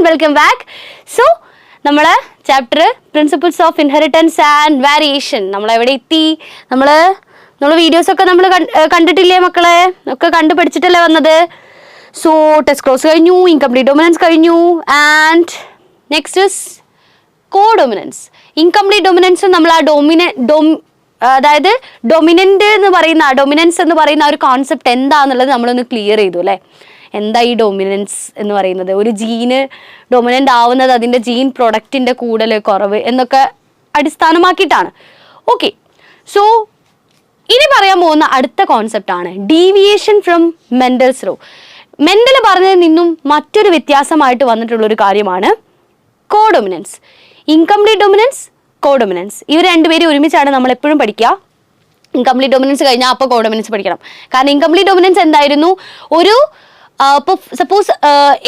Welcome back. So നമ്മളെ chapter principles of inheritance and variation നമ്മളെവിടെ എത്തി? നമ്മൾ വീഡിയോസൊക്കെ നമ്മൾ കണ്ടിട്ടില്ലേ മക്കളെ? ഒക്കെ കണ്ടു പഠിച്ചിട്ടല്ലേ വന്നത്. സോ ടെസ്റ്റ് ക്ലോസ് കഴിഞ്ഞു, ഇൻകംപ്ലീറ്റ് ഡൊമിനൻസ് കഴിഞ്ഞു, and next is codominance. Incomplete dominance നമ്മൾ ആ അതായത് ഡൊമിനൻസ് എന്ന് പറയുന്ന ഒരു കോൺസെപ്റ്റ് എന്താണെന്നുള്ളത് നമ്മളൊന്ന് ക്ലിയർ ചെയ്തു അല്ലേ. എന്താ ഈ ഡൊമിനൻസ് എന്ന് പറയുന്നത്? ഒരു ജീന് ഡൊമിനൻ്റ് ആവുന്നത് അതിൻ്റെ ജീൻ പ്രൊഡക്റ്റിൻ്റെ കൂടുതൽ കുറവ് എന്നൊക്കെ അടിസ്ഥാനമാക്കിയിട്ടാണ്. ഓക്കെ, സോ ഇനി പറയാൻ പോകുന്ന അടുത്ത കോൺസെപ്റ്റാണ് deviation from Mendel's law. Mendel പറഞ്ഞതിൽ നിന്നും മറ്റൊരു വ്യത്യാസമായിട്ട് വന്നിട്ടുള്ളൊരു കാര്യമാണ് കോഡൊമിനൻസ്. ഇൻകംപ്ലീറ്റ് ഡൊമിനൻസ്, കോഡൊമിനൻസ്, ഇവർ രണ്ടുപേരും ഒരുമിച്ചാണ് നമ്മൾ എപ്പോഴും പഠിക്കുക. ഇൻകംപ്ലീറ്റ് ഡൊമിനൻസ് കഴിഞ്ഞാൽ അപ്പോൾ കോഡൊമിനൻസ് പഠിക്കണം. കാരണം ഇൻകംപ്ലീറ്റ് ഡൊമിനൻസ് എന്തായിരുന്നു? ഒരു സപ്പോസ്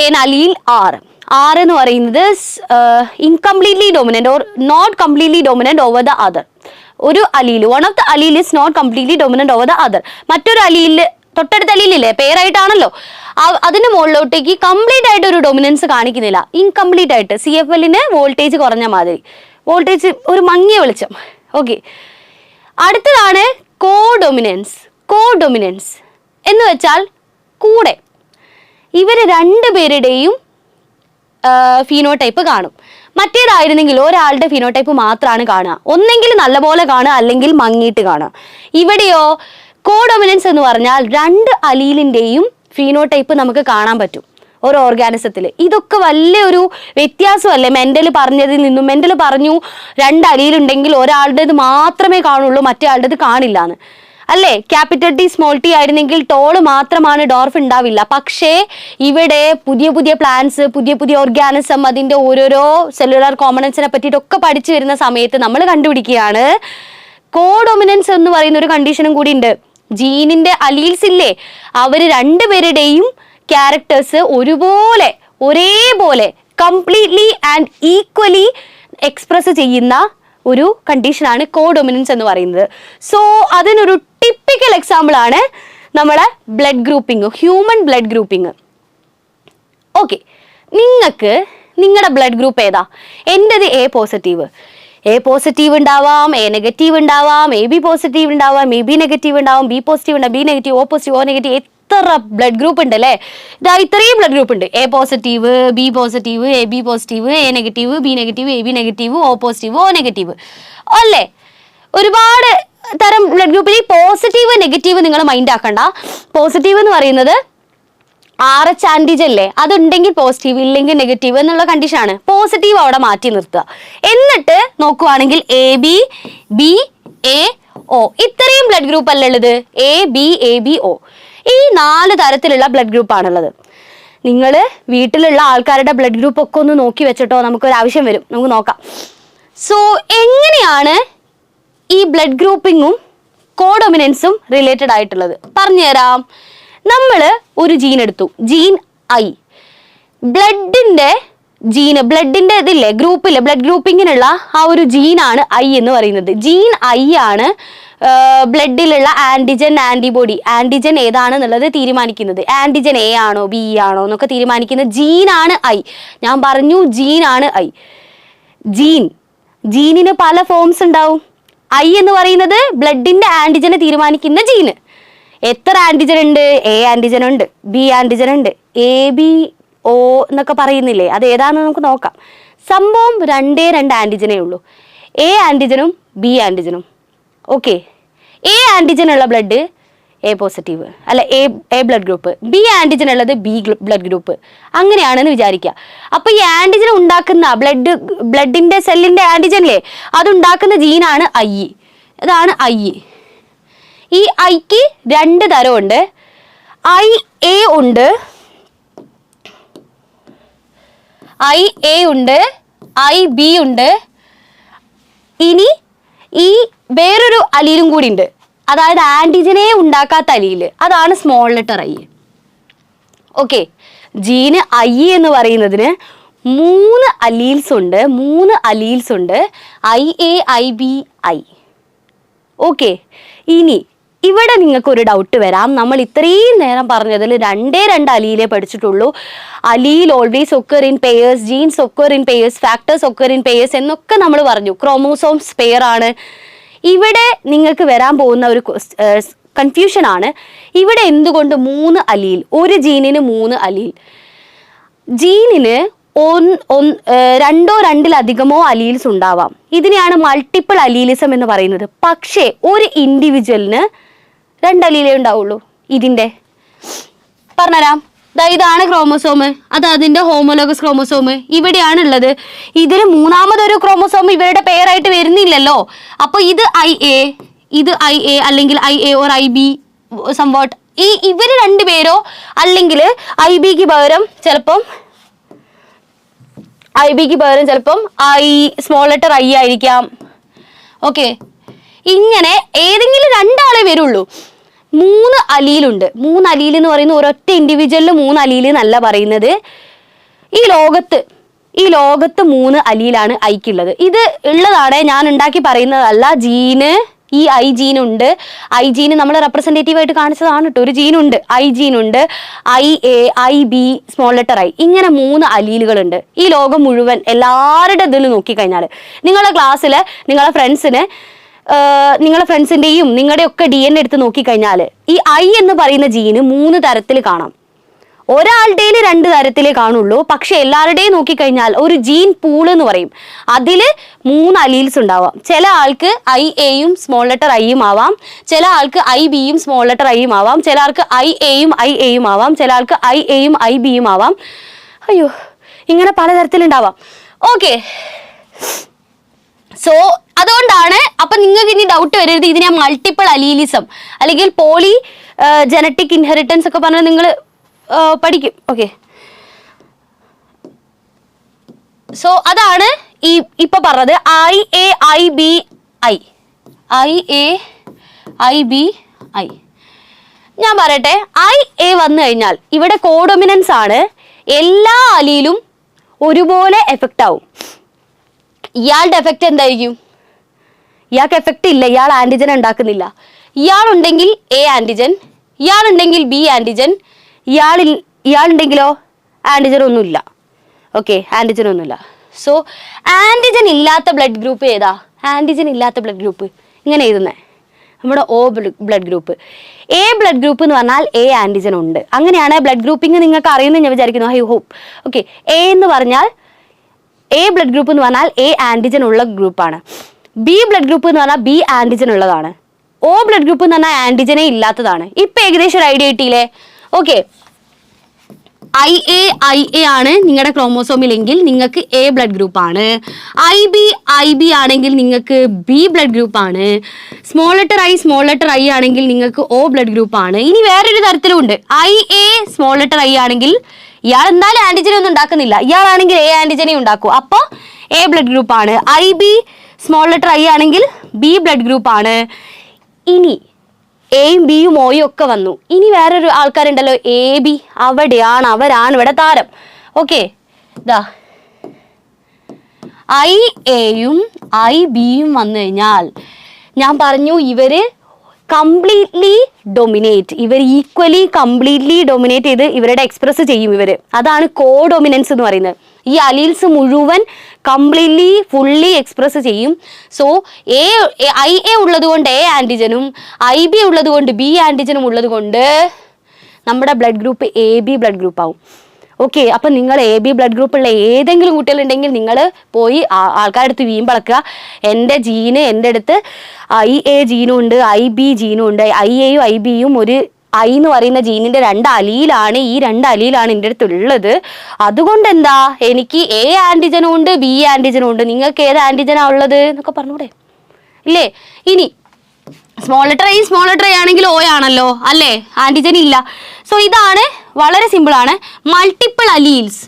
എൻ അലീൽ ആർ എന്ന് പറയുന്നത് incompletely dominant or not completely dominant over the other. ഒരു allele, one of the allele is not completely dominant over the other. മറ്റൊരു അലീലിൽ, തൊട്ടടുത്ത അലീലില്ലേ, പേരായിട്ടാണല്ലോ, അതിന് മുകളിലോട്ടേക്ക് കംപ്ലീറ്റ് ആയിട്ട് ഒരു ഡൊമിനൻസ് കാണിക്കുന്നില്ല, ഇൻകംപ്ലീറ്റ് ആയിട്ട്. CFLന് വോൾട്ടേജ് കുറഞ്ഞ മാതിരി, വോൾട്ടേജ് ഒരു മങ്ങിയ വെളിച്ചം. ഓക്കെ, അടുത്തതാണ് കോഡൊമിനൻസ്. കോഡൊമിനൻസ് എന്ന് വെച്ചാൽ കൂടെ ഇവർ രണ്ടുപേരുടെയും ഫീനോടൈപ്പ് കാണും. മറ്റേതായിരുന്നെങ്കിൽ ഒരാളുടെ ഫീനോടൈപ്പ് മാത്രമാണ് കാണുക, ഒന്നെങ്കിൽ നല്ലപോലെ കാണുക അല്ലെങ്കിൽ മങ്ങിയിട്ട് കാണുക. ഇവിടെയോ കോഡൊമിനൻസ് എന്ന് പറഞ്ഞാൽ രണ്ട് അലീലിൻ്റെയും ഫീനോടൈപ്പ് നമുക്ക് കാണാൻ പറ്റും ഒരു ഓർഗാനിസത്തിൽ. ഇതൊക്കെ വലിയൊരു വ്യത്യാസമല്ലേ മെൻഡൽ പറഞ്ഞതിൽ നിന്നും? മെൻഡൽ പറഞ്ഞു രണ്ട് അലീലുണ്ടെങ്കിൽ ഒരാളുടേത് മാത്രമേ കാണുള്ളൂ, മറ്റേ ആളുടേത് കാണില്ല എന്ന് അല്ലേ. ക്യാപിറ്റൽ ടി സ്മോൾ ടി ആയിരുന്നെങ്കിൽ ടോള് മാത്രമാണ്, ഡോർഫ് ഉണ്ടാവില്ല. പക്ഷേ ഇവിടെ പുതിയ പുതിയ പ്ലാന്റ്സ്, പുതിയ പുതിയ ഓർഗാനിസം, അതിൻ്റെ ഓരോരോ സെല്ലുലാർ കോമ്പണൻസിനെ പറ്റിയിട്ടൊക്കെ പഠിച്ചു വരുന്ന സമയത്ത് നമ്മൾ കണ്ടുപിടിക്കുകയാണ് കോഡൊമിനൻസ് എന്ന് പറയുന്ന ഒരു കണ്ടീഷനും കൂടി ഉണ്ട്. ജീനിന്റെ അലീൽസ് ഇല്ലേ, അവർ രണ്ടുപേരുടെയും ക്യാരക്ടേഴ്സ് ഒരേപോലെ കംപ്ലീറ്റ്ലി ആൻഡ് ഈക്വലി എക്സ്പ്രസ് ചെയ്യുന്ന ഒരു കണ്ടീഷനാണ് കോഡൊമിനൻസ് എന്ന് പറയുന്നത്. സോ അതിനൊരു ടിപ്പിക്കൽ എക്സാമ്പിൾ ആണ് നമ്മളെ blood grouping, human blood grouping. Okay, നിങ്ങൾക്ക് നിങ്ങളുടെ ബ്ലഡ് ഗ്രൂപ്പ് ഏതാ? എൻ്റെത് A പോസിറ്റീവ്. A പോസിറ്റീവ് ഉണ്ടാവാം, A നെഗറ്റീവ് ഉണ്ടാവാം, AB പോസിറ്റീവ് ഉണ്ടാവാം, AB നെഗറ്റീവ് ഉണ്ടാവാം, B പോസിറ്റീവ് ഉണ്ടാവും, B negative, O positive, O negative. എത്ര ബ്ലഡ് ഗ്രൂപ്പ് ഉണ്ട് അല്ലേ? ഇത്രയും ബ്ലഡ് ഗ്രൂപ്പ് ഉണ്ട്. A positive, B positive, AB positive, A negative, B negative, AB negative, O positive, O negative അല്ലേ? ഒരുപാട് തരം ബ്ലഡ് ഗ്രൂപ്പിൽ ഈ പോസിറ്റീവ് നെഗറ്റീവ് നിങ്ങൾ മൈൻഡ് ആക്കണ്ട. പോസിറ്റീവ് എന്ന് പറയുന്നത് RH ആൻറ്റിജൻ അല്ലേ, അതുണ്ടെങ്കിൽ പോസിറ്റീവ്, ഇല്ലെങ്കിൽ നെഗറ്റീവ് എന്നുള്ള കണ്ടീഷനാണ്. പോസിറ്റീവ് അവിടെ മാറ്റി നിർത്തുക. എന്നിട്ട് നോക്കുവാണെങ്കിൽ AB, BA, O ഇത്രയും ബ്ലഡ് ഗ്രൂപ്പ് അല്ലേ ഉള്ളത്? AB, AB, O ഈ 4 തരത്തിലുള്ള ബ്ലഡ് ഗ്രൂപ്പാണുള്ളത്. നിങ്ങൾ വീട്ടിലുള്ള ആൾക്കാരുടെ ബ്ലഡ് ഗ്രൂപ്പ് ഒക്കെ ഒന്ന് നോക്കി വെച്ചിട്ടോ, നമുക്കൊരു ആവശ്യം വരും, നമുക്ക് നോക്കാം. സോ എങ്ങനെയാണ് ഈ ബ്ലഡ് ഗ്രൂപ്പിങ്ങും കോഡൊമിനൻസും റിലേറ്റഡ് ആയിട്ടുള്ളത് പറഞ്ഞുതരാം. നമ്മൾ ഒരു ജീൻ എടുത്തു, ജീൻ I. ബ്ലഡിന്റെ ഇതില്ലേ, ഗ്രൂപ്പില് ബ്ലഡ് ഗ്രൂപ്പിങ്ങിനുള്ള ആ ഒരു ജീനാണ് I എന്ന് പറയുന്നത്. ജീൻ I ആണ് ബ്ലഡിലുള്ള ആൻറ്റിജൻ, ആൻറ്റിബോഡി, ആൻറ്റിജൻ ഏതാണെന്നുള്ളത് തീരുമാനിക്കുന്നത്. ആൻറ്റിജൻ A ആണോ B ആണോ എന്നൊക്കെ തീരുമാനിക്കുന്ന ജീനാണ് I. ഞാൻ പറഞ്ഞു ജീനാണ് I. ജീനിന് പല ഫോംസ് ഉണ്ടാവും. I എന്ന് പറയുന്നത് ബ്ലഡിന്റെ ആൻറ്റിജനെ തീരുമാനിക്കുന്ന ജീന്. എത്ര ആൻറ്റിജൻ ഉണ്ട്? A ആൻറ്റിജൻ ഉണ്ട്, B ആൻറ്റിജൻ ഉണ്ട്, AB, O എന്നൊക്കെ പറയുന്നില്ലേ, അത് ഏതാണെന്ന് നമുക്ക് നോക്കാം. സംഭവം രണ്ട് ആൻറ്റിജനേ ഉള്ളൂ, A ആൻറ്റിജനും B ആൻറ്റിജനും. ഓക്കെ, A ആൻറ്റിജൻ ഉള്ള ബ്ലഡ് A പോസിറ്റീവ് അല്ല A blood group, B antigen ഉള്ളത് B ബ്ലഡ് ഗ്രൂപ്പ്, അങ്ങനെയാണെന്ന് വിചാരിക്കുക. അപ്പോൾ ഈ ആൻറ്റിജൻ ഉണ്ടാക്കുന്ന ബ്ലഡിന്റെ സെല്ലിന്റെ ആൻറ്റിജനില്ലേ, അതുണ്ടാക്കുന്ന ജീനാണ് I. ഇതാണ് I. ഈ Iക്ക് 2 തരമുണ്ട്. IA ഉണ്ട്, IA ഉണ്ട്, IB ഉണ്ട്. ഇനി ഈ വേറൊരു അലീലും കൂടി ഉണ്ട്, അതായത് ആൻറ്റിജനെ ഉണ്ടാക്കാത്ത അലീല്, അതാണ് small letter I. Okay, gene I എന്ന് പറയുന്നതിന് 3 അലീൽസ് ഉണ്ട്, IA, IB, I. ഓക്കെ, ഇനി ഇവിടെ നിങ്ങൾക്ക് ഒരു ഡൗട്ട് വരാം. നമ്മൾ ഇത്രയും നേരം പറഞ്ഞതിൽ 2 അലീലേ പഠിച്ചിട്ടുള്ളൂ. Allele always occur in pairs, genes occur in pairs, factors occur in pairs എന്നൊക്കെ നമ്മൾ പറഞ്ഞു. ക്രോമോസോംസ് പെയർ ആണ്. ഇവിടെ നിങ്ങൾക്ക് വരാൻ പോകുന്ന ഒരു കൺഫ്യൂഷൻ ആണ്. ഇവിടെ എന്തുകൊണ്ട് 3 അലീൽ? ഒരു ജീനിന് 3 അലീൽ. ജീനിന് 2 2-ലധികമോ അലീൽസ് ഉണ്ടാവാം. ഇതിനെയാണ് മൾട്ടിപ്പിൾ അലീലിസം എന്ന് പറയുന്നത്. പക്ഷേ ഒരു ഇൻഡിവിജ്വലിന് 2 അലീലേ ഉണ്ടാവുള്ളൂ. ഇതിൻ്റെ പറഞ്ഞുതരാം. ഇതാണ് ക്രോമോസോം, അത് അതിൻ്റെ ഹോമോലോഗസ് ക്രോമോസോം ഇവിടെയാണ് ഉള്ളത്. ഇതിൽ 3-മതൊരു ക്രോമോസോം ഇവരുടെ പെയറായിട്ട് വരുന്നില്ലല്ലോ. അപ്പോൾ ഇത് IA, ഇത് IA അല്ലെങ്കിൽ IA ഓർ IB സംവാട്ട്. ഇവർ 2 പേരോ അല്ലെങ്കിൽ IBക്ക് പകരം ചിലപ്പം സ്മോൾ ലെറ്റർ I ആയിരിക്കാം. ഓക്കെ, ഇങ്ങനെ ഏതെങ്കിലും 2 ആളെ വരുള്ളൂ. 3 അലീലുണ്ട്. 3 അലീൽ എന്ന് പറയുന്നത് ഒരൊറ്റ ഇൻഡിവിജ്വലിൽ 3 അലീൽ എന്നല്ല പറയുന്നത്. ഈ ലോകത്ത് 3 അലീലാണ് ഐക്കുള്ളത്. ഇത് ഉള്ളതാണ്, ഞാൻ ഉണ്ടാക്കി പറയുന്നതല്ല. ജീന്, ഈ I ജീനുണ്ട്. I ജീന് നമ്മൾ റെപ്രസെൻറ്റേറ്റീവ് ആയിട്ട് കാണിച്ചതാണ് കേട്ടോ. ഒരു ജീനുണ്ട്, I ജീനുണ്ട്, IA, IB, small letter I, ഇങ്ങനെ 3 അലീലുകളുണ്ട്. ഈ ലോകം മുഴുവൻ എല്ലാവരുടെ ഇതിൽ നോക്കിക്കഴിഞ്ഞാൽ നിങ്ങളുടെ ക്ലാസ്സിൽ നിങ്ങളുടെ ഫ്രണ്ട്സിൻ്റെയും നിങ്ങളുടെയൊക്കെ DNA എടുത്ത് നോക്കിക്കഴിഞ്ഞാൽ ഈ I എന്ന് പറയുന്ന ജീന് 3 തരത്തിൽ കാണാം. ഒരാളുടെയിൽ 2 തരത്തിലേ കാണുള്ളൂ. പക്ഷെ എല്ലാവരുടെയും നോക്കിക്കഴിഞ്ഞാൽ ഒരു ജീൻ പൂൾ എന്ന് പറയും. അതിൽ 3 അലീൽസ് ഉണ്ടാവാം. ചില ആൾക്ക് IAയും സ്മോൾ ലെറ്റർ Iയും ആവാം, ചില ആൾക്ക് IBയും സ്മോൾ ലെറ്റർ Iയും ആവാം, ചില ആൾക്ക് IAയും IAയും ആവാം, ചില ആൾക്ക് IAയും IBയും ആവാം. അയ്യോ, ഇങ്ങനെ പലതരത്തിലുണ്ടാവാം. ഓക്കെ, സോ അതുകൊണ്ടാണ് അപ്പൊ നിങ്ങൾക്ക് ഇനി ഡൗട്ട് വരരുത് ഇതിനെ മൾട്ടിപ്പിൾ അലീലിസം അല്ലെങ്കിൽ പോളി ജനറ്റിക് ഇൻഹെറിറ്റൻസ് ഒക്കെ പറഞ്ഞാൽ നിങ്ങൾ പഠിക്കും. ഓക്കെ, സോ അതാണ് ഇപ്പൊ പറഞ്ഞത് IA. ഞാൻ പറയട്ടെ, IA വന്നു കഴിഞ്ഞാൽ ഇവിടെ കോഡോമിനൻസ് ആണ്. എല്ലാ അലീലും ഒരുപോലെ എഫക്റ്റ് ആവും. ഇയാളുടെ എഫക്റ്റ് എന്തായിരിക്കും? ഇയാൾക്ക് എഫക്റ്റ് ഇല്ല, ഇയാൾ ആന്റിജൻ ഉണ്ടാക്കുന്നില്ല. ഇയാളുണ്ടെങ്കിൽ A ആന്റിജൻ, ഇയാളുണ്ടെങ്കിൽ B ആന്റിജൻ, ഇയാളുണ്ടെങ്കിലോ ആന്റിജൻ ഒന്നുമില്ല. ഓക്കെ, ആന്റിജൻ ഒന്നുമില്ല. സോ ആന്റിജൻ ഇല്ലാത്ത ബ്ലഡ് ഗ്രൂപ്പ് ഏതാ? ആന്റിജൻ ഇല്ലാത്ത ബ്ലഡ് ഗ്രൂപ്പ് ഇങ്ങനെ എഴുതുന്നത് നമ്മുടെ O blood group. A blood group എന്ന് പറഞ്ഞാൽ A ആന്റിജൻ ഉണ്ട്. അങ്ങനെയാണ് ബ്ലഡ് ഗ്രൂപ്പിംഗ് നിങ്ങൾക്ക് അറിയുന്നത് ഞാൻ വിചാരിക്കുന്നു. I hope. Okay, A blood group എന്ന് പറഞ്ഞാൽ A ആന്റിജൻ ഉള്ള ഗ്രൂപ്പാണ്. B ബ്ലഡ് ഗ്രൂപ്പ് എന്ന് പറഞ്ഞാൽ B ആന്റിജൻ ഉള്ളതാണ്. O ബ്ലഡ് ഗ്രൂപ്പ് എന്ന് പറഞ്ഞാൽ ആന്റിജനെ ഇല്ലാത്തതാണ്. ഇപ്പൊ ഏകദേശം ഒരു ഐഡിയ കിട്ടിയില്ലേ? ഓക്കെ, IA ആണ് നിങ്ങളുടെ ക്രോമോസോമിലെങ്കിൽ നിങ്ങൾക്ക് A ബ്ലഡ് ഗ്രൂപ്പ് ആണ്. IB ആണെങ്കിൽ നിങ്ങൾക്ക് B ബ്ലഡ് ഗ്രൂപ്പ് ആണ്. സ്മോൾ ലെറ്റർ I ആണെങ്കിൽ നിങ്ങൾക്ക് O ബ്ലഡ് ഗ്രൂപ്പ് ആണ്. ഇനി വേറൊരു തരത്തിലും ഉണ്ട്. IA സ്മോൾ ലെറ്റർ I ആണെങ്കിൽ ഇയാൾ എന്തായാലും ആന്റിജനെ ഒന്നും ഉണ്ടാക്കുന്നില്ല, ഇയാളാണെങ്കിൽ A ആന്റിജനെ ഉണ്ടാക്കും, അപ്പോൾ A ബ്ലഡ് ഗ്രൂപ്പ് ആണ്. IB സ്മോൾ ലെറ്റർ I ആണെങ്കിൽ B ബ്ലഡ് ഗ്രൂപ്പ് ആണ്. ഇനി എയും ബിയും ഓയും ഒക്കെ വന്നു. ഇനി വേറൊരു ആൾക്കാരുണ്ടല്ലോ AB, അവരാണ് ഇവിടെ താരം. ഓക്കെ, ഇതാ IAയും IBയും വന്നു കഴിഞ്ഞാൽ ഞാൻ പറഞ്ഞു ഇവര് കംപ്ലീറ്റ്ലി ഡൊമിനേറ്റ്, ഇവർ ഈക്വലി കംപ്ലീറ്റ്ലി ഡൊമിനേറ്റ് ചെയ്ത് ഇവരുടെ എക്സ്പ്രസ് ചെയ്യും ഇവർ. അതാണ് കോഡൊമിനൻസ് എന്ന് പറയുന്നത്. ഈ അലീൽസ് മുഴുവൻ കംപ്ലീറ്റ്ലി ഫുള്ളി എക്സ്പ്രസ് ചെയ്യും. സോ IA ഉള്ളത് കൊണ്ട് A ആന്റിജനും IB ഉള്ളത് കൊണ്ട് B ആന്റിജനും ഉള്ളത് കൊണ്ട് നമ്മുടെ blood group AB blood group ആവും. ഓക്കെ, അപ്പം നിങ്ങൾ AB ബ്ലഡ് ഗ്രൂപ്പുള്ള ഏതെങ്കിലും കുട്ടികളുണ്ടെങ്കിൽ നിങ്ങൾ പോയി ആൾക്കാരുടെ അടുത്ത് വീമ്പളക്കുക. എൻ്റെ ജീന് എൻ്റെ അടുത്ത് IA ജീനും ഉണ്ട്, IB ജീനും ഉണ്ട്. IAയും IBയും ഒരു I എന്ന് പറയുന്ന ജീനിന്റെ 2 അലീലാണ്. ഈ 2 അലീലാണ് എൻ്റെ അടുത്തുള്ളത്. അതുകൊണ്ട് എന്താ, എനിക്ക് A ആന്റിജനും ഉണ്ട്, B ആന്റിജനും ഉണ്ട്. നിങ്ങൾക്ക് ഏത് ആന്റിജനാ ഉള്ളത് എന്നൊക്കെ പറഞ്ഞൂടെ? ഇല്ലേ? ഇനി സ്മോൾ ലെറ്റർ I ആണെങ്കിൽ O ആണല്ലോ അല്ലേ, ആന്റിജൻ ഇല്ല. സോ ഇതാണ് വളരെ സിമ്പിൾ ആണ്. മൾട്ടിപ്പിൾ അലീൽസ്,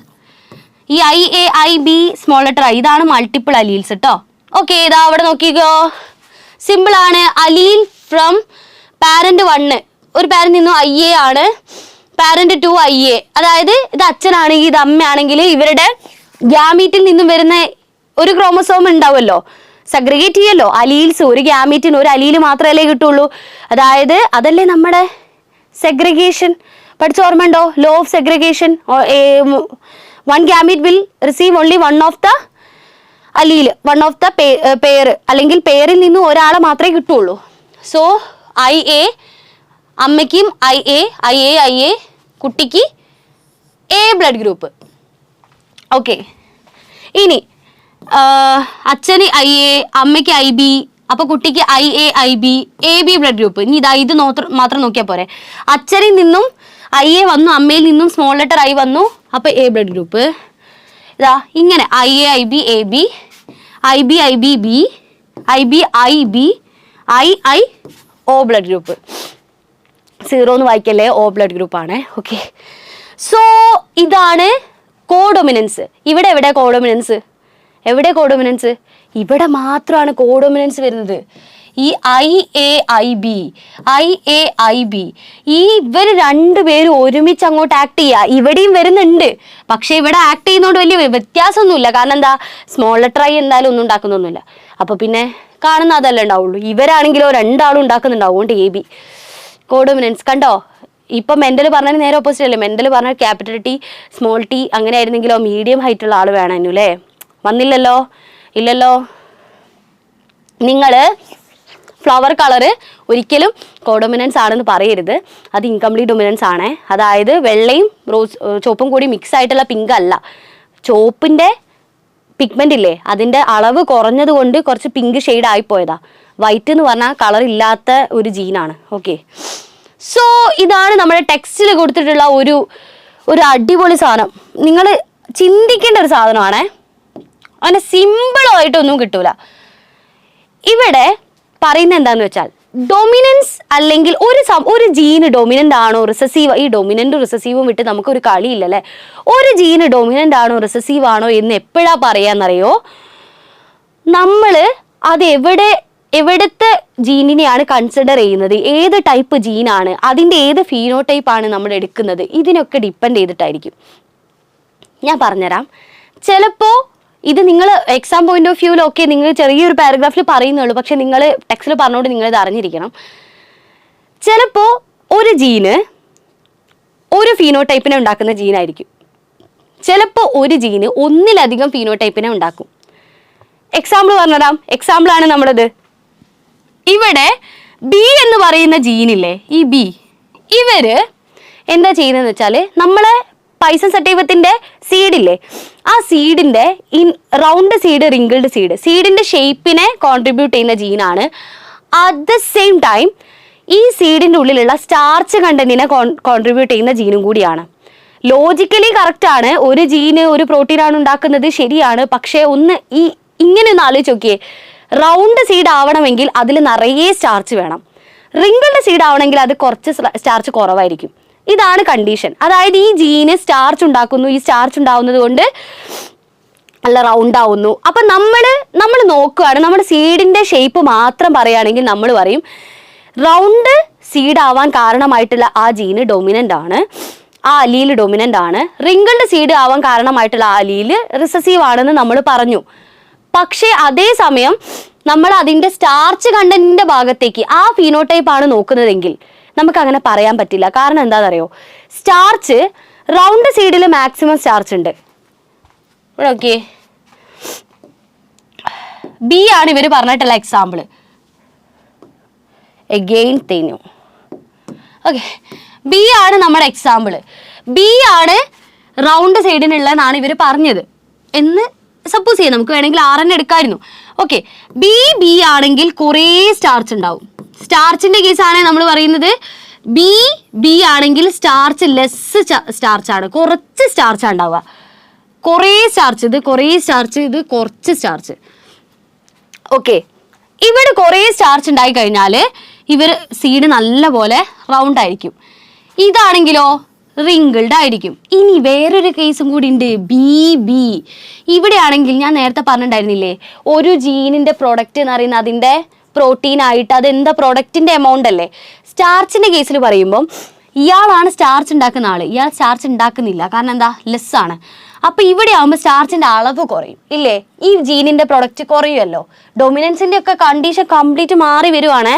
ഈ IA IB small letter I ഇതാണ് മൾട്ടിപ്പിൾ അലീൽസ് കേട്ടോ. ഓക്കെ, ഇതാ അവിടെ നോക്കിക്കോ, സിമ്പിൾ ആണ്. അലീൽ ഫ്രം പാരന്റ് 1, ഒരു പാരന്റ് നിന്നും IA ആണ്, പാരന്റ് 2 IA. അതായത് ഇത് അച്ഛനാണെങ്കിൽ ഇത് അമ്മയാണെങ്കിൽ ഇവരുടെ ഗ്യാമീറ്റിൽ നിന്നും വരുന്ന ഒരു ക്രോമോസോം ഉണ്ടാവുമല്ലോ, സെഗ്രിഗേറ്റ് ചെയ്യല്ലോ. അലീൽസ്, ഒരു ഗ്യാമീറ്റിന് ഒരു അലീൽ മാത്രമല്ലേ കിട്ടുള്ളൂ. അതായത് അതല്ലേ നമ്മുടെ സെഗ്രിഗേഷൻ. പഠിച്ച ഓർമ്മയുണ്ടോ? Law of segregation. One gamete will receive only one of the അലീൽ, one of the pair, അല്ലെങ്കിൽ പെയറിൽ നിന്നും ഒരാളെ മാത്രമേ കിട്ടുള്ളൂ. സോ IA അമ്മയ്ക്കും IA കുട്ടിക്ക് A ബ്ലഡ് ഗ്രൂപ്പ്. ഓക്കെ, ഇനി അച്ഛന് IA, അമ്മയ്ക്ക് IB, അപ്പൊ കുട്ടിക്ക് IB ബ്ലഡ് ഗ്രൂപ്പ്. ഇനി ഇത് മാത്രം നോക്കിയാൽ പോരെ. അച്ഛനിൽ നിന്നും IA വന്നു, അമ്മയിൽ നിന്നും സ്മോൾ ലെറ്റർ I വന്നു, അപ്പൊ A ബ്ലഡ് ഗ്രൂപ്പ്. ഇതാ ഇങ്ങനെ IB AB, IB B, IB I O blood group. 0 എന്ന് വായിക്കല്ലേ, O ബ്ലഡ് ഗ്രൂപ്പ് ആണ്. ഓക്കെ, സോ ഇതാണ് കോഡോമിനൻസ്. ഇവിടെ എവിടെ കോഡോമിനൻസ്? ഇവിടെ മാത്രമാണ് കോഡോമിനൻസ് വരുന്നത്. ഈ IAIB ഈ ഇവർ രണ്ടുപേരും ഒരുമിച്ച് അങ്ങോട്ട് ആക്ട് ചെയ്യുക. ഇവിടെയും വരുന്നുണ്ട്, പക്ഷെ ഇവിടെ ആക്ട് ചെയ്യുന്നതുകൊണ്ട് വലിയ വ്യത്യാസമൊന്നുമില്ല. കാരണം എന്താ, സ്മോൾ ലെറ്റർ I എന്തായാലും ഒന്നും ഉണ്ടാക്കുന്നൊന്നുമില്ല. അപ്പൊ പിന്നെ കാണുന്ന അതല്ലേ ഉണ്ടാവുള്ളൂ. ഇവരാണെങ്കിലോ രണ്ടാളും ഉണ്ടാക്കുന്നുണ്ടാവും. അതുകൊണ്ട് AB കോഡോമിനൻസ്. കണ്ടോ, ഇപ്പൊ മെന്റൽ പറഞ്ഞാൽ നേരെ ഓപ്പോസിറ്റ് അല്ലേ. മെന്റൽ പറഞ്ഞാൽ ക്യാപിറ്റൽ T സ്മോൾ T അങ്ങനെ ആയിരുന്നെങ്കിലോ മീഡിയം ഹൈറ്റ് ഉള്ള ആൾ വേണമായിരുന്നു അല്ലേ. വന്നില്ലല്ലോ, ഇല്ലല്ലോ. നിങ്ങൾ ഫ്ലവർ കളറ് ഒരിക്കലും കോഡോമിനൻസ് ആണെന്ന് പറയരുത്. അത് ഇൻകംപ്ലീറ്റ് ഡൊമിനൻസ് ആണ്. അതായത് വെള്ളയും ചുവപ്പും കൂടി മിക്സ് ആയിട്ടുള്ള പിങ്ക് അല്ല. ചുവപ്പിൻ്റെ പിഗ്മെന്റ് ഇല്ലേ, അതിൻ്റെ അളവ് കുറഞ്ഞത് കൊണ്ട് കുറച്ച് പിങ്ക് ഷെയ്ഡ് ആയിപ്പോയതാ. വൈറ്റ് എന്ന് പറഞ്ഞാൽ കളർ ഇല്ലാത്ത ഒരു ജീനാണ്. ഓക്കെ, സോ ഇതാണ് നമ്മുടെ ടെക്സ്റ്റിൽ കൊടുത്തിട്ടുള്ള ഒരു അടിപൊളി സാധനം. നിങ്ങൾ ചിന്തിക്കേണ്ട ഒരു സാധനമാണേ. അങ്ങനെ സിമ്പിളായിട്ടൊന്നും കിട്ടൂല. ഇവിടെ പറയുന്നത് എന്താന്ന് വെച്ചാൽ, ഡൊമിനൻസ് അല്ലെങ്കിൽ ഒരു ജീന് ഡൊമിനൻ്റ് ആണോ റിസസീവ്, ഈ ഡൊമിനൻ്റും റിസസീവും വിട്ട് നമുക്കൊരു കളിയില്ലല്ലേ. ഒരു ജീന് ഡൊമിനൻ്റ് ആണോ റിസസീവ് ആണോ എന്ന് എപ്പോഴാ പറയാന്നറിയോ? നമ്മൾ അത് എവിടുത്തെ ജീനിനെയാണ് കൺസിഡർ ചെയ്യുന്നത്, ഏത് ടൈപ്പ് ജീനാണ്, അതിൻ്റെ ഏത് ഫീനോടൈപ്പാണ് നമ്മൾ എടുക്കുന്നത്, ഇതിനൊക്കെ ഡിപ്പെൻഡ് ചെയ്തിട്ടായിരിക്കും. ഞാൻ പറഞ്ഞുതരാം. ചിലപ്പോൾ ഇത് നിങ്ങൾ എക്സാം പോയിന്റ് ഓഫ് വ്യൂവിലൊക്കെ നിങ്ങൾ ചെറിയൊരു പാരഗ്രാഫിൽ പറയുന്നുള്ളൂ, പക്ഷെ നിങ്ങൾ ടെക്സ്റ്റിൽ പറഞ്ഞുകൊണ്ട് നിങ്ങളിത് അറിഞ്ഞിരിക്കണം. ചിലപ്പോൾ ഒരു ജീന് ഒരു ഫീനോടൈപ്പിനെ ഉണ്ടാക്കുന്ന ജീനായിരിക്കും. ചിലപ്പോൾ ഒരു ജീന് ഒന്നിലധികം ഫീനോടൈപ്പിനെ ഉണ്ടാക്കും. എക്സാമ്പിൾ പറഞ്ഞുതരാം. എക്സാമ്പിളാണ് നമ്മളത്. ഇവിടെ B എന്ന് പറയുന്ന ജീനില്ലേ, ഈ B ഇവര് എന്താ ചെയ്യുന്നതെന്ന് വെച്ചാൽ, നമ്മളെ പൈസൺ സറ്റൈവത്തിൻ്റെ സീഡില്ലേ, ആ സീഡിൻ്റെ ഈ റൗണ്ട് സീഡ്, റിങ്കിൾഡ് സീഡിൻ്റെ ഷേപ്പിനെ കോൺട്രിബ്യൂട്ട് ചെയ്യുന്ന ജീനാണ്. അറ്റ് ദ സെയിം ടൈം ഈ സീഡിൻ്റെ ഉള്ളിലുള്ള സ്റ്റാർച്ച് കണ്ടന്റിനെ കോൺട്രിബ്യൂട്ട് ചെയ്യുന്ന ജീനും കൂടിയാണ്. ലോജിക്കലി കറക്റ്റാണ്. ഒരു ജീന് ഒരു പ്രോട്ടീനാണ് ഉണ്ടാക്കുന്നത്, ശരിയാണ്. പക്ഷേ ഇങ്ങനെ ഒന്ന് ആലോചിച്ച് നോക്കിയേ. റൗണ്ട് സീഡ് ആവണമെങ്കിൽ അതിൽ നിറയെ സ്റ്റാർച്ച് വേണം. റിങ്കിൾഡ് സീഡ് ആവണമെങ്കിൽ അത് കുറച്ച് സ്റ്റാർച്ച് കുറവായിരിക്കും. ഇതാണ് കണ്ടീഷൻ. അതായത് ഈ ജീന് സ്റ്റാർച്ച് ഉണ്ടാക്കുന്നു, ഈ സ്റ്റാർച്ച് ഉണ്ടാവുന്നത് കൊണ്ട് നല്ല റൗണ്ട് ആവുന്നു. അപ്പം നമ്മൾ നോക്കുകയാണ്, നമ്മുടെ സീഡിൻ്റെ ഷേപ്പ് മാത്രം പറയുകയാണെങ്കിൽ നമ്മൾ പറയും റൗണ്ട് സീഡ് ആവാൻ കാരണമായിട്ടുള്ള ആ ജീന് ഡൊമിനൻ്റ് ആണ്, ആ അലീൽ ഡൊമിനൻ്റ് ആണ്. റിങ്കിൾഡ് സീഡ് ആവാൻ കാരണമായിട്ടുള്ള ആ അലീൽ റിസസീവ് ആണെന്ന് നമ്മൾ പറഞ്ഞു. പക്ഷേ അതേസമയം നമ്മൾ അതിൻ്റെ സ്റ്റാർച്ച് കണ്ടന്റിൻ്റെ ഭാഗത്തേക്ക് ആ ഫീനോടൈപ്പ് ആണ് നോക്കുന്നതെങ്കിൽ നമുക്ക് അങ്ങനെ പറയാൻ പറ്റില്ല. കാരണം എന്താണെന്നറിയോ, സ്റ്റാർച്ച് റൗണ്ട് സീഡിൽ മാക്സിമം സ്റ്റാർച്ച് ഉണ്ട്. ഓക്കെ, B ആണ് ഇവർ പറഞ്ഞിട്ടുള്ള എക്സാമ്പിൾ. എഗെയിൻ തേഞ്ഞു. ഓക്കെ, B ആണ് നമ്മുടെ എക്സാമ്പിൾ. B ആണ് റൗണ്ട് സൈഡിനുള്ളതെന്നാണ് ഇവർ പറഞ്ഞത് എന്ന് സപ്പോസ് ചെയ്യാം. നമുക്ക് വേണമെങ്കിൽ RN എടുക്കാമായിരുന്നു. ഓക്കെ, B ആണെങ്കിൽ കുറേ സ്റ്റാർച്ച് ഉണ്ടാവും. സ്റ്റാർച്ചിൻ്റെ കേസാണെങ്കിൽ നമ്മൾ പറയുന്നത് B ആണെങ്കിൽ സ്റ്റാർച്ച് ലെസ് സ്റ്റാർച്ചാണ്, കുറച്ച് സ്റ്റാർച്ചാണ് ഉണ്ടാവുക. കുറേ സ്റ്റാർച്ച്, ഇത് കുറേ സ്റ്റാർച്ച്, ഇത് കുറച്ച് സ്റ്റാർച്ച്. ഓക്കെ, ഇവിടെ കുറേ സ്റ്റാർച്ച് ഉണ്ടായി കഴിഞ്ഞാൽ ഇവർ സീഡ് നല്ല പോലെ റൗണ്ട് ആയിരിക്കും. ഇതാണെങ്കിലോ റിങ്കിൾഡ് ആയിരിക്കും. ഇനി വേറൊരു കേസും കൂടി ഉണ്ട്, B. ഇവിടെ ആണെങ്കിൽ ഞാൻ നേരത്തെ പറഞ്ഞിട്ടുണ്ടായിരുന്നില്ലേ, ഒരു ജീനിൻ്റെ പ്രൊഡക്റ്റ് എന്ന് പറയുന്നത് അതിൻ്റെ പ്രോട്ടീൻ ആയിട്ട് അതെന്താ പ്രൊഡക്റ്റിൻ്റെ എമൗണ്ട് അല്ലേ. സ്റ്റാർച്ചിൻ്റെ കേസിൽ പറയുമ്പം ഇയാളാണ് സ്റ്റാർച്ച് ഉണ്ടാക്കുന്ന ആൾ, ഇയാൾ സ്റ്റാർച്ച് ഉണ്ടാക്കുന്നില്ല. കാരണം എന്താ, ലെസ്സാണ്. അപ്പോൾ ഇവിടെ ആകുമ്പോൾ സ്റ്റാർച്ചിൻ്റെ അളവ് കുറയും ഇല്ലേ? ഈ ജീനിൻ്റെ പ്രൊഡക്റ്റ് കുറയുമല്ലോ. ഡൊമിനൻസിൻ്റെ ഒക്കെ കണ്ടീഷൻ കംപ്ലീറ്റ് മാറി വരുവാണ്,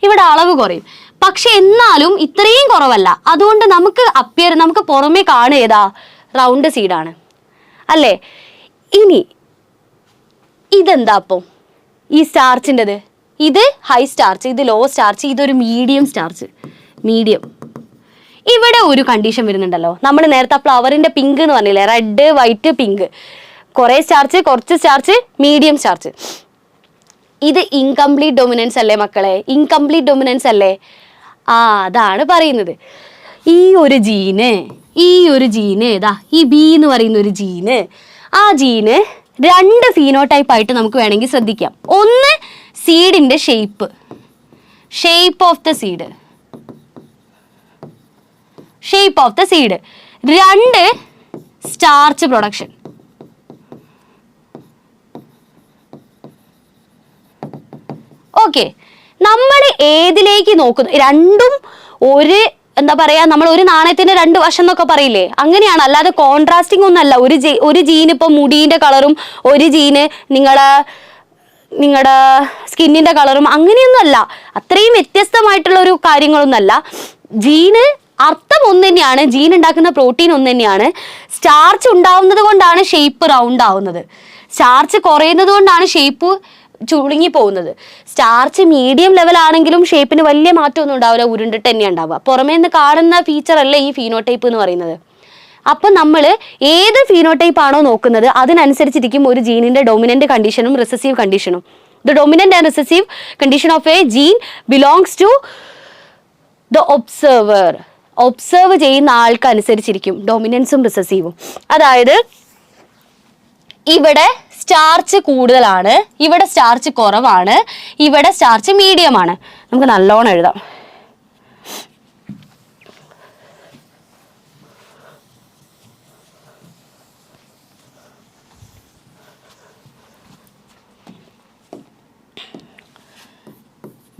ഇവിടെ അളവ് കുറയും. പക്ഷെ എന്നാലും ഇത്രയും കുറവല്ല. അതുകൊണ്ട് നമുക്ക് പുറമേ കാണുക ഏതാ? റൗണ്ട് സീഡാണ് അല്ലേ? ഇനി ഇതെന്താ അപ്പം ഈ സ്റ്റാർച്ചിൻ്റെത്? ഇത് ഹൈ സ്റ്റാർച്ച്, ഇത് ലോ സ്റ്റാർച്ച്, ഇതൊരു മീഡിയം സ്റ്റാർച്ച്. മീഡിയം. ഇവിടെ ഒരു കണ്ടീഷൻ വരുന്നുണ്ടല്ലോ. നമ്മൾ നേരത്തെ ഫ്ലവറിൻ്റെ പിങ്ക് എന്ന് പറഞ്ഞില്ലേ, റെഡ് വൈറ്റ് പിങ്ക്. കുറേ സ്റ്റാർച്ച്, കുറച്ച് സ്റ്റാർച്ച്, മീഡിയം സ്റ്റാർച്ച്. ഇത് ഇൻകംപ്ലീറ്റ് ഡൊമിനൻസ് അല്ലേ മക്കളെ? ഇൻകംപ്ലീറ്റ് ഡൊമിനൻസ് അല്ലേ? അതാണ് പറയുന്നത്. ഈ ഒരു ജീന് ഏതാ? ഈ ബി എന്ന് പറയുന്ന ഒരു ജീന്, ആ ജീന് 2 ഫീനോടൈപ്പ് ആയിട്ട് നമുക്ക് വേണമെങ്കിൽ ശ്രദ്ധിക്കാം. ഒന്ന് സീഡിൻ്റെ shape of the seed, 2 starch production. Okay, നമ്മൾ ഏതിലേക്ക് നോക്കുന്നു? രണ്ടും എന്താ പറയാ, നമ്മൾ ഒരു നാണയത്തിന്റെ 2 വശം എന്നൊക്കെ പറയില്ലേ, അങ്ങനെയാണ്. അല്ലാതെ കോൺട്രാസ്റ്റിംഗ് ഒന്നല്ല. ഒരു ജീൻ ഇപ്പൊ മുടീന്റെ കളറും ഒരു ജീന് നിങ്ങളുടെ സ്കിന്നിന്റെ കളറും അങ്ങനെയൊന്നും അല്ല. അത്രയും വ്യത്യസ്തമായിട്ടുള്ള ഒരു കാര്യങ്ങളൊന്നല്ല. ജീന് അർത്ഥം ഒന്ന് തന്നെയാണ്, ജീൻ ഉണ്ടാക്കുന്ന പ്രോട്ടീൻ ഒന്ന് തന്നെയാണ്. സ്റ്റാർച്ച് ഉണ്ടാവുന്നത് കൊണ്ടാണ് ഷേപ്പ് റൗണ്ട് ആവുന്നത്, സ്റ്റാർച്ച് കുറയുന്നത് കൊണ്ടാണ് ഷേപ്പ് ചുളുങ്ങി പോകുന്നത്. സ്റ്റാർച്ച് മീഡിയം ലെവൽ ആണെങ്കിലും ഷേപ്പിന് വലിയ മാറ്റമൊന്നും ഉണ്ടാവില്ല, ഉരുണ്ടിട്ട് തന്നെയാണ് ഉണ്ടാവുക. പുറമേ നിന്ന് കാണുന്ന ഫീച്ചർ അല്ല ഈ ഫീനോടൈപ്പ് എന്ന് പറയുന്നത്. അപ്പം നമ്മൾ ഏത് ഫീനോടൈപ്പ് ആണോ നോക്കുന്നത് അതിനനുസരിച്ചിരിക്കും ഒരു ജീനിന്റെ ഡൊമിനന്റ് കണ്ടീഷനും റിസസീവ് കണ്ടീഷനും. The dominant and recessive condition of a gene belongs to the observer. Observe ചെയ്യുന്ന ആൾക്ക് അനുസരിച്ചിരിക്കും ഡൊമിനൻസും റിസസീവും. അതായത് ഇവിടെ സ്റ്റാർച്ച് കൂടുതലാണ്, ഇവിടെ സ്റ്റാർച്ച് കുറവാണ്, ഇവിടെ സ്റ്റാർച്ച് മീഡിയം ആണ്. നമുക്ക് നല്ലോണം എഴുതാം.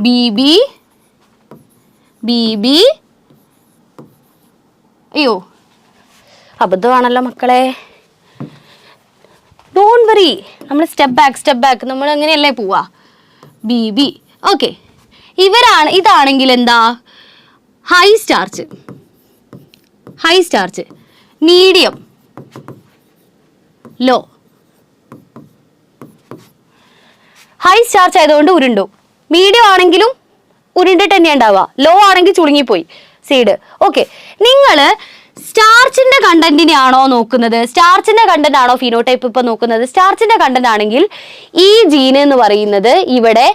BB അയ്യോ അബദ്ധമാണല്ലോ മക്കളെ. ഡോണ്ട് വറി, നമ്മൾ സ്റ്റെപ്പ് ബാക്ക് നമ്മൾ അങ്ങനെയല്ലേ പോവാ. BB. ഓക്കെ, ഇതാണെങ്കിൽ എന്താ? High starch, medium, low. High starch ആയതുകൊണ്ട് ഉരുണ്ടു, മീഡിയം ആണെങ്കിലും ഉരുണ്ടിട്ട് തന്നെ ഉണ്ടാവുക, ലോ ആണെങ്കിൽ ചുളുങ്ങിപ്പോയി സീഡ്. ഓക്കെ, നിങ്ങൾ സ്റ്റാർച്ചിന്റെ കണ്ടന്റിനെ ആണോ നോക്കുന്നത്? സ്റ്റാർച്ചിന്റെ കണ്ടന്റ് ആണോ ഫിനോടൈപ്പ് ഇപ്പൊ നോക്കുന്നത്? സ്റ്റാർച്ചിന്റെ കണ്ടന്റ് ആണെങ്കിൽ ഈ ജീന് എന്ന് പറയുന്നത് ഇവിടെ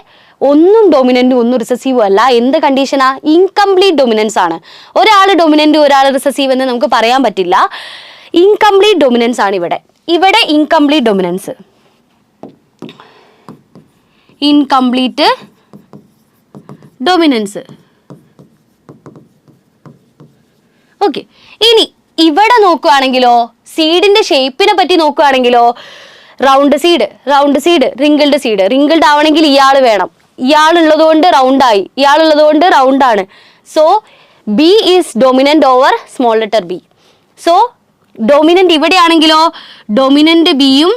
ഒന്നും ഡൊമിനന്റും ഒന്നും റിസസീവും അല്ല. എന്ത് കണ്ടീഷനാ? ഇൻകംപ്ലീറ്റ് ഡൊമിനൻസ് ആണ്. ഒരാൾ ഡൊമിനന്റ് ഒരാൾ റിസസീവ് എന്ന് നമുക്ക് പറയാൻ പറ്റില്ല. ഇൻകംപ്ലീറ്റ് ഡൊമിനൻസ് ആണ് ഇവിടെ incomplete dominance. Incomplete dominance. Okay, ഇനി ഇവിടെ നോക്കുകയാണെങ്കിലോ, സീഡിന്റെ ഷേപ്പിനെ പറ്റി നോക്കുകയാണെങ്കിലോ, റൗണ്ട് സീഡ്, റിങ്കിൾഡ് ആവണമെങ്കിൽ ഇയാൾ വേണം. ഇയാളുള്ളത് കൊണ്ട് റൗണ്ടായി, ഇയാളുള്ളത് കൊണ്ട് റൗണ്ടാണ്. So B is dominant over small letter b. So dominant ഇവിടെയാണെങ്കിലോ, ഡൊമിനന്റ് ബിയും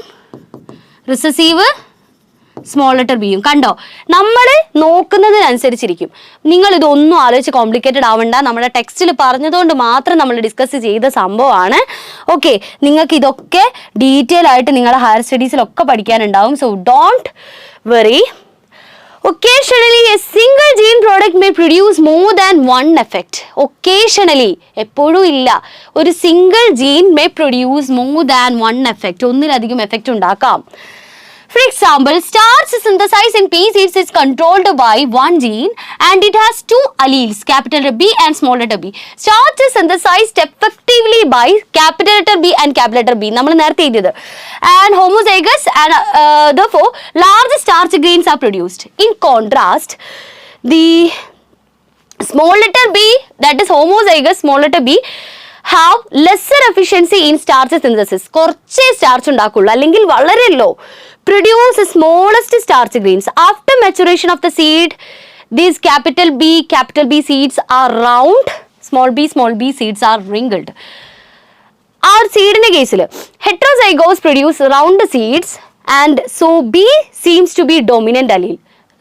റിസസീവ് സ്മോൾ ലെറ്റർ ബിയും. കണ്ടോ, നമ്മൾ നോക്കുന്നതിനനുസരിച്ചിരിക്കും. നിങ്ങൾ ഇതൊന്നും ആലോചിച്ച് കോംപ്ലിക്കേറ്റഡ് ആവണ്ട. നമ്മുടെ ടെക്സ്റ്റിൽ പറഞ്ഞതുകൊണ്ട് മാത്രം നമ്മൾ ഡിസ്കസ് ചെയ്ത സംഭവമാണ്. ഓക്കെ, നിങ്ങൾക്ക് ഇതൊക്കെ ഡീറ്റെയിൽ ആയിട്ട് നിങ്ങളുടെ ഹയർ സ്റ്റഡീസിലൊക്കെ പഠിക്കാനുണ്ടാവും. So don't worry. Occasionally, a single gene product may produce more than one effect. Occasionally, എപ്പോഴും ഇല്ല. ഒരു single gene may produce more than one effect. ഒന്നിലധികം എഫക്റ്റ് ഉണ്ടാക്കാം. For example, starch synthesized in pea seeds is controlled by one gene and it has 2 alleles, capital letter B and small letter b. Starch is synthesized effectively by capital letter B and capital letter B. നമ്മൾ നേരത്തെ എഴുതിയത്. And homozygous and therefore large starch grains are produced. In contrast, the small letter b, that is homozygous small letter b, have lesser efficiency in starch synthesis. കുറച്ചേ starch ഉണ്ടാക്കുള്ളൂ, അല്ലെങ്കിൽ വളരെ law. Produce smallest starch grains. After maturation of the seed, these capital B seeds are round, small b seeds are wrinkled. ആ ഒരു സീഡിന്റെ കേസിൽ heterozygous produce round seeds and so B seems to be dominant allele.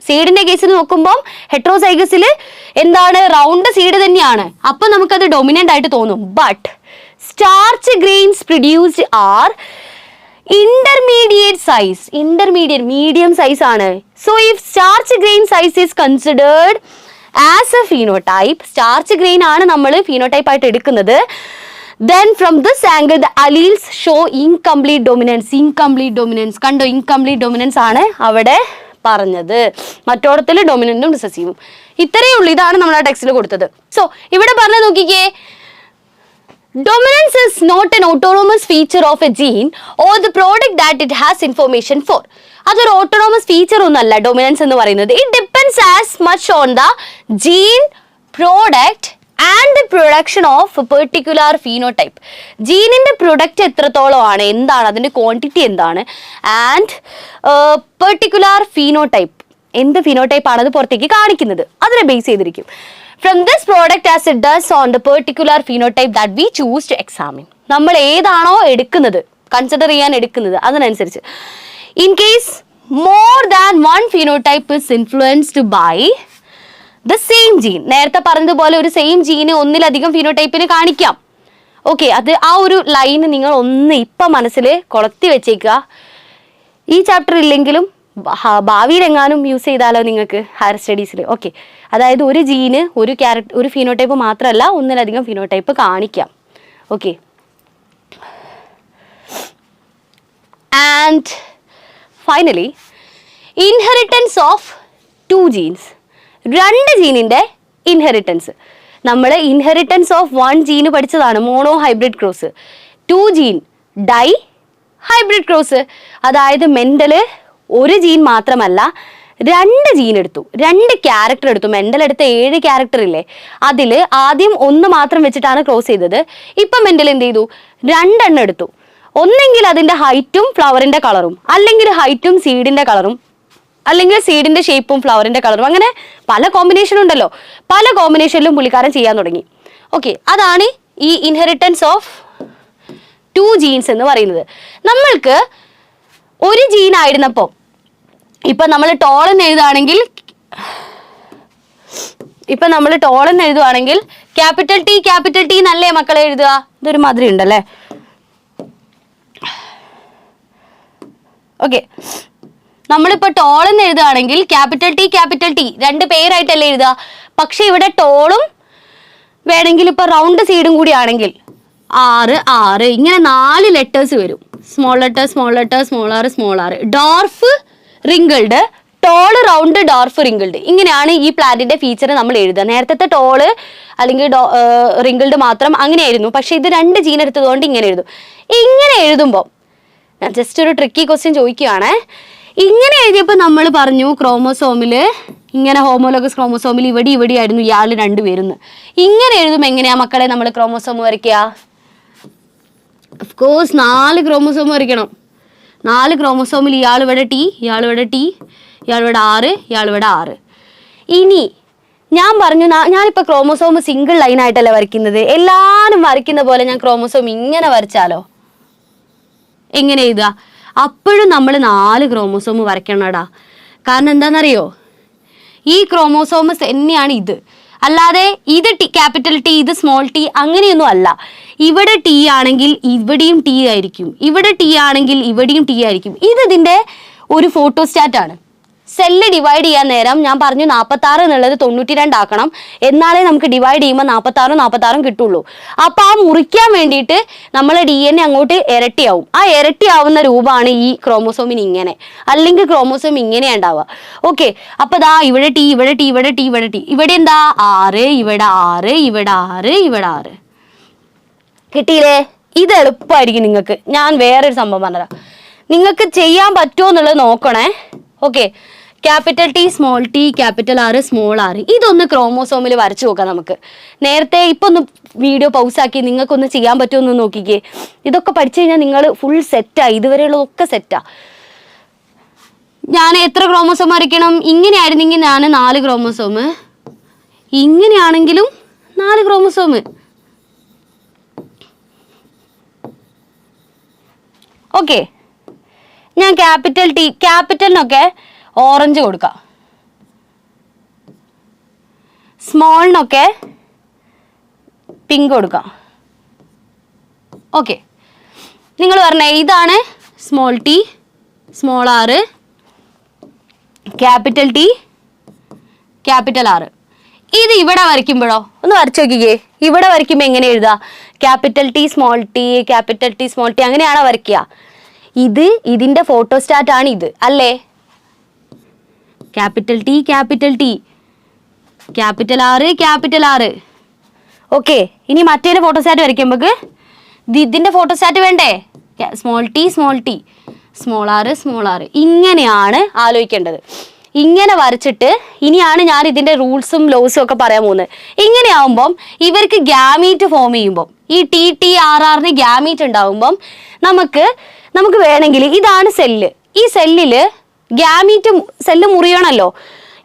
സീഡിന്റെ കേസിൽ നോക്കുമ്പോൾ ഹെട്രോസൈഗസിൽ എന്താണ്, round seed തന്നെയാണ്, അപ്പൊ നമുക്കത് ഡൊമിനന്റ് ആയിട്ട് തോന്നും. But starch grains produced are intermediate size, medium size ആണ്. So if starch grain size is considered as a phenotype, starch grain ആണ് നമ്മൾ phenotype ആയിട്ട് എടുക്കുന്നത്, then from this angle the alleles show incomplete dominance. കണ്ടോ, incomplete dominance ആണ് അവിടെ പറഞ്ഞത്. മറ്റോടത്തിൽ ഡൊമിനന്റും റിസസീവും. ഇത്രയേ ഉള്ളൂ. ഇതാണ് നമ്മൾ ആ ടെക്സ്റ്റിൽ കൊടുത്തത്. സോ ഇവിടെ പറഞ്ഞ നോക്കിക്കേ, dominance is not an autonomous feature of a gene or the product that it has information for. അതൊരു ഓട്ടോണോമസ് ഫീച്ചർ ഒന്നല്ല ഡൊമിനൻസ് എന്ന് പറയുന്നത്. It depends as much on the gene, product and the production of particular phenotype. ജീനിന്റെ product എത്രത്തോളമാണ്, എന്താണ് അതിന്റെ quantity എന്താണ്, and particular phenotype, എന്ത് ഫീനോടൈപ്പ് ആണ് അത് പുറത്തേക്ക് കാണിക്കുന്നത്, അതിനെ ബേസ് ചെയ്തിരിക്കും. From this product as it does on the particular phenotype that we choose to examine. നമ്മൾ ഏതാണോ എടുക്കുന്നത്, കൺസിഡർ ചെയ്യാൻ എടുക്കുന്നത്, അതിനനുസരിച്ച്. In case more than one phenotype is influenced by the same gene. നേരത്തെ പറഞ്ഞതുപോലെ ഒരു സെയിം ജീന് ഒന്നിലധികം ഫിനോടൈപ്പിന് കാണിക്കാം. ഓക്കെ, അത് ആ ഒരു ലൈന് നിങ്ങൾ ഒന്ന് ഇപ്പം മനസ്സിൽ കൊളത്തി വെച്ചേക്കുക. ഈ ചാപ്റ്റർ ഇല്ലെങ്കിലും ഭാവിയിലെങ്ങാനും യൂസ് ചെയ്താലോ നിങ്ങൾക്ക് ഹയർ സ്റ്റഡീസിൽ. ഓക്കെ, അതായത് ഒരു ജീന് ഒരു ഫിനോടൈപ്പ് മാത്രമല്ല, ഒന്നിലധികം ഫിനോടൈപ്പ് കാണിക്കാം. Okay, and finally inheritance of 2 genes. 2 ജീനിൻ്റെ ഇൻഹെറിറ്റൻസ്. നമ്മൾ ഇൻഹെറിറ്റൻസ് ഓഫ് 1 ജീന് പഠിച്ചതാണ്, monohybrid cross. 2 gene dihybrid cross. അതായത് മെൻഡല് ഒരു ജീൻ മാത്രമല്ല 2 ജീൻ എടുത്തു, 2 ക്യാരക്ടർ എടുത്തു. മെൻഡൽ എടുത്ത 7 ക്യാരക്ടർ ഇല്ലേ, അതിൽ ആദ്യം 1 മാത്രം വെച്ചിട്ടാണ് ക്രോസ് ചെയ്തത്. ഇപ്പം മെൻഡൽ എന്ത് ചെയ്തു, 2 എണ്ണം എടുത്തു. ഒന്നെങ്കിൽ അതിൻ്റെ ഹൈറ്റും ഫ്ലവറിൻ്റെ കളറും, അല്ലെങ്കിൽ ഹൈറ്റും സീഡിൻ്റെ കളറും, അല്ലെങ്കിൽ സീഡിൻ്റെ ഷേപ്പും ഫ്ലവറിൻ്റെ കളറും. അങ്ങനെ പല കോമ്പിനേഷൻ ഉണ്ടല്ലോ, പല കോമ്പിനേഷനിലും പുള്ളിക്കാരൻ ചെയ്യാൻ തുടങ്ങി. ഓക്കെ, അതാണ് ഈ ഇൻഹെറിറ്റൻസ് ഓഫ് 2 ജീൻസ് എന്ന് പറയുന്നത്. നമ്മൾക്ക് ഒരു ജീൻ ആയിരുന്നപ്പോൾ, ഇപ്പം നമ്മൾ ടോളെന്ന് എഴുതുകയാണെങ്കിൽ ക്യാപിറ്റൽ ടി എന്നല്ലേ മക്കളെ എഴുതുക. ഇതൊരു മാതിരി ഉണ്ടല്ലേ. ഓക്കെ, നമ്മളിപ്പോൾ ടോളെന്ന് എഴുതുകയാണെങ്കിൽ ക്യാപിറ്റൽ ടി 2 പേരായിട്ടല്ലേ എഴുതുക. പക്ഷെ ഇവിടെ ടോളും വേണമെങ്കിൽ ഇപ്പോൾ റൗണ്ട് സീഡും കൂടി ആണെങ്കിൽ 6 ഇങ്ങനെ 4 ലെറ്റേഴ്സ് വരും. Small letter, small R. Dwarf wrinkled, tall round, dwarf wrinkled. ഇങ്ങനെയാണ് ഈ പ്ലാന്റിന്റെ ഫീച്ചർ നമ്മൾ എഴുതുക. നേരത്തെ ടോള് അല്ലെങ്കിൽ റിങ്കിൾഡ് മാത്രം അങ്ങനെയായിരുന്നു. പക്ഷെ ഇത് 2 ജീൻ എടുത്തതുകൊണ്ട് ഇങ്ങനെ എഴുതും. ഇങ്ങനെ എഴുതുമ്പോൾ ഞാൻ ജസ്റ്റ് ഒരു ട്രിക്കി ക്വസ്റ്റ്യൻ ചോദിക്കുകയാണ്. ഇങ്ങനെ എഴുതിയപ്പോൾ നമ്മൾ പറഞ്ഞു ക്രോമോസോമിൽ ഇങ്ങനെ ഹോമോലോഗസ് ക്രോമോസോമിൽ ഇവിടെ ആയിരുന്നു ഇയാൾ 2 പേരെന്ന്. ഇങ്ങനെ എഴുതുമ്പോൾ എങ്ങനെയാ മക്കളെ നമ്മൾ ക്രോമോസോം വരയ്ക്കുക? ഓഫ് കോഴ്സ് 4 ക്രോമോസോം വരയ്ക്കണം. 4 ക്രോമോസോമിൽ ഇയാൾ ഇവിടെ ടി, ഇയാൾ ഇവിടെ 6, ഇയാൾ ഇവിടെ 6. ഇനി ഞാൻ പറഞ്ഞു, ഞാനിപ്പോൾ ക്രോമോസോം സിംഗിൾ ലൈനായിട്ടല്ലേ വരയ്ക്കുന്നത്. എല്ലാവരും വരയ്ക്കുന്ന പോലെ ഞാൻ ക്രോമോസോം ഇങ്ങനെ വരച്ചാലോ? എങ്ങനെ എഴുതുക? അപ്പോഴും നമ്മൾ 4 ക്രോമോസോം വരയ്ക്കണടാ. കാരണം എന്താണെന്നറിയോ, ഈ ക്രോമോസോമസ് തന്നെയാണ് ഇത്. അല്ലാതെ ഇത് ക്യാപിറ്റൽ ടി, ഇത് സ്മോൾ ടി അങ്ങനെയൊന്നും അല്ല. ഇവിടെ ടി ആണെങ്കിൽ ഇവിടെയും ടി ആയിരിക്കും, ഇവിടെ ടി ആണെങ്കിൽ ഇവിടെയും ടി ആയിരിക്കും. ഇതിൻ്റെ ഒരു ഫോട്ടോസ്റ്റാറ്റ് ആണ്. സെല്ല് ഡിവൈഡ് ചെയ്യാൻ നേരം ഞാൻ പറഞ്ഞു 46 എന്നുള്ളത് 92 ആക്കണം, എന്നാലേ നമുക്ക് ഡിവൈഡ് ചെയ്യുമ്പോൾ 46 കിട്ടുള്ളൂ. അപ്പം ആ മുറിക്കാൻ വേണ്ടിയിട്ട് നമ്മളെ DNA അങ്ങോട്ട് ഇരട്ടിയാവും. ആ ഇരട്ടിയാവുന്ന രൂപമാണ് ഈ ക്രോമോസോമിന് ഇങ്ങനെ, അല്ലെങ്കിൽ ക്രോമോസോം ഇങ്ങനെയാണ് ഉണ്ടാവുക. ഓക്കെ, അപ്പോൾ ദാ ഇവിടെ ടി, ഇവിടെ എന്താ 6, ഇവിടെ 6. കിട്ടിയില്ലേ? ഇത് എളുപ്പമായിരിക്കും നിങ്ങൾക്ക്. ഞാൻ വേറൊരു സംഭവം പറഞ്ഞുതരാം, നിങ്ങൾക്ക് ചെയ്യാൻ പറ്റുമോ എന്നുള്ളത് നോക്കണേ. Okay, capital T, small T, capital R, small R, ഇതൊന്ന് ക്രോമോസോമിൽ വരച്ചു നോക്കാം നമുക്ക്. നേരത്തെ ഇപ്പൊ ഒന്ന് വീഡിയോ പൗസാക്കി നിങ്ങൾക്കൊന്ന് ചെയ്യാൻ പറ്റുമെന്ന് നോക്കിക്കേ. ഇതൊക്കെ പഠിച്ചു കഴിഞ്ഞാൽ നിങ്ങൾ ഫുൾ സെറ്റാ, ഇതുവരെയുള്ളതൊക്കെ സെറ്റാ. ഞാൻ എത്ര ക്രോമോസോം വരയ്ക്കണം? ഇങ്ങനെയായിരുന്നെങ്കിൽ ഞാൻ 4 ക്രോമോസോം, ഇങ്ങനെയാണെങ്കിലും 4 ക്രോമോസോം. ഓക്കെ, ഞാൻ ക്യാപിറ്റൽ ടി, ക്യാപിറ്റലിനൊക്കെ ഓറഞ്ച് കൊടുക്കാം, സ്മോളിനൊക്കെ പിങ്ക് കൊടുക്കാം. ഓക്കെ, നിങ്ങൾ പറഞ്ഞേ ഇതാണ് സ്മോൾ ടി, സ്മോൾ ആറ്, ക്യാപിറ്റൽ ടി, ക്യാപിറ്റൽ ആറ്. ഇത് ഇവിടെ വരയ്ക്കുമ്പോഴോ ഒന്ന് വരച്ചു നോക്കിക്കേ. ഇവിടെ വരയ്ക്കുമ്പോൾ എങ്ങനെ എഴുതുക? Capital T small T, capital T small T, അങ്ങനെയാണോ വരയ്ക്കുക? ഇതിന്റെ ഫോട്ടോസ്റ്റാറ്റ് ആണ് ഇത് അല്ലേ? Capital T, capital T, capital ആറ്, ക്യാപിറ്റൽ ആറ്. ഓക്കെ, ഇനി മറ്റേ ഫോട്ടോസ്റ്റാറ്റ് വരയ്ക്കുമ്പോൾ ഇതിന്റെ ഫോട്ടോസ്റ്റാറ്റ് വേണ്ടേ? Small T, small T, small ആറ്, സ്മോൾ ആറ്. ഇങ്ങനെയാണ് ആലോചിക്കേണ്ടത്. ഇങ്ങനെ വരച്ചിട്ട് ഇനിയാണ് ഞാൻ ഇതിന്റെ റൂൾസും ലോസും ഒക്കെ പറയാൻ പോകുന്നത്. ഇങ്ങനെയാവുമ്പം ഇവർക്ക് ഗ്യാമീറ്റ് ഫോം ചെയ്യുമ്പം, ഈ ടി ടി ആർ ആറിന് ഗ്യാമീറ്റ് ഉണ്ടാവുമ്പം നമുക്ക് വേണമെങ്കിൽ ഇതാണ് സെല്ല്. ഈ സെല്ലില് ഗ്യാമീറ്റ് സെല്ല് മുറിയണമല്ലോ.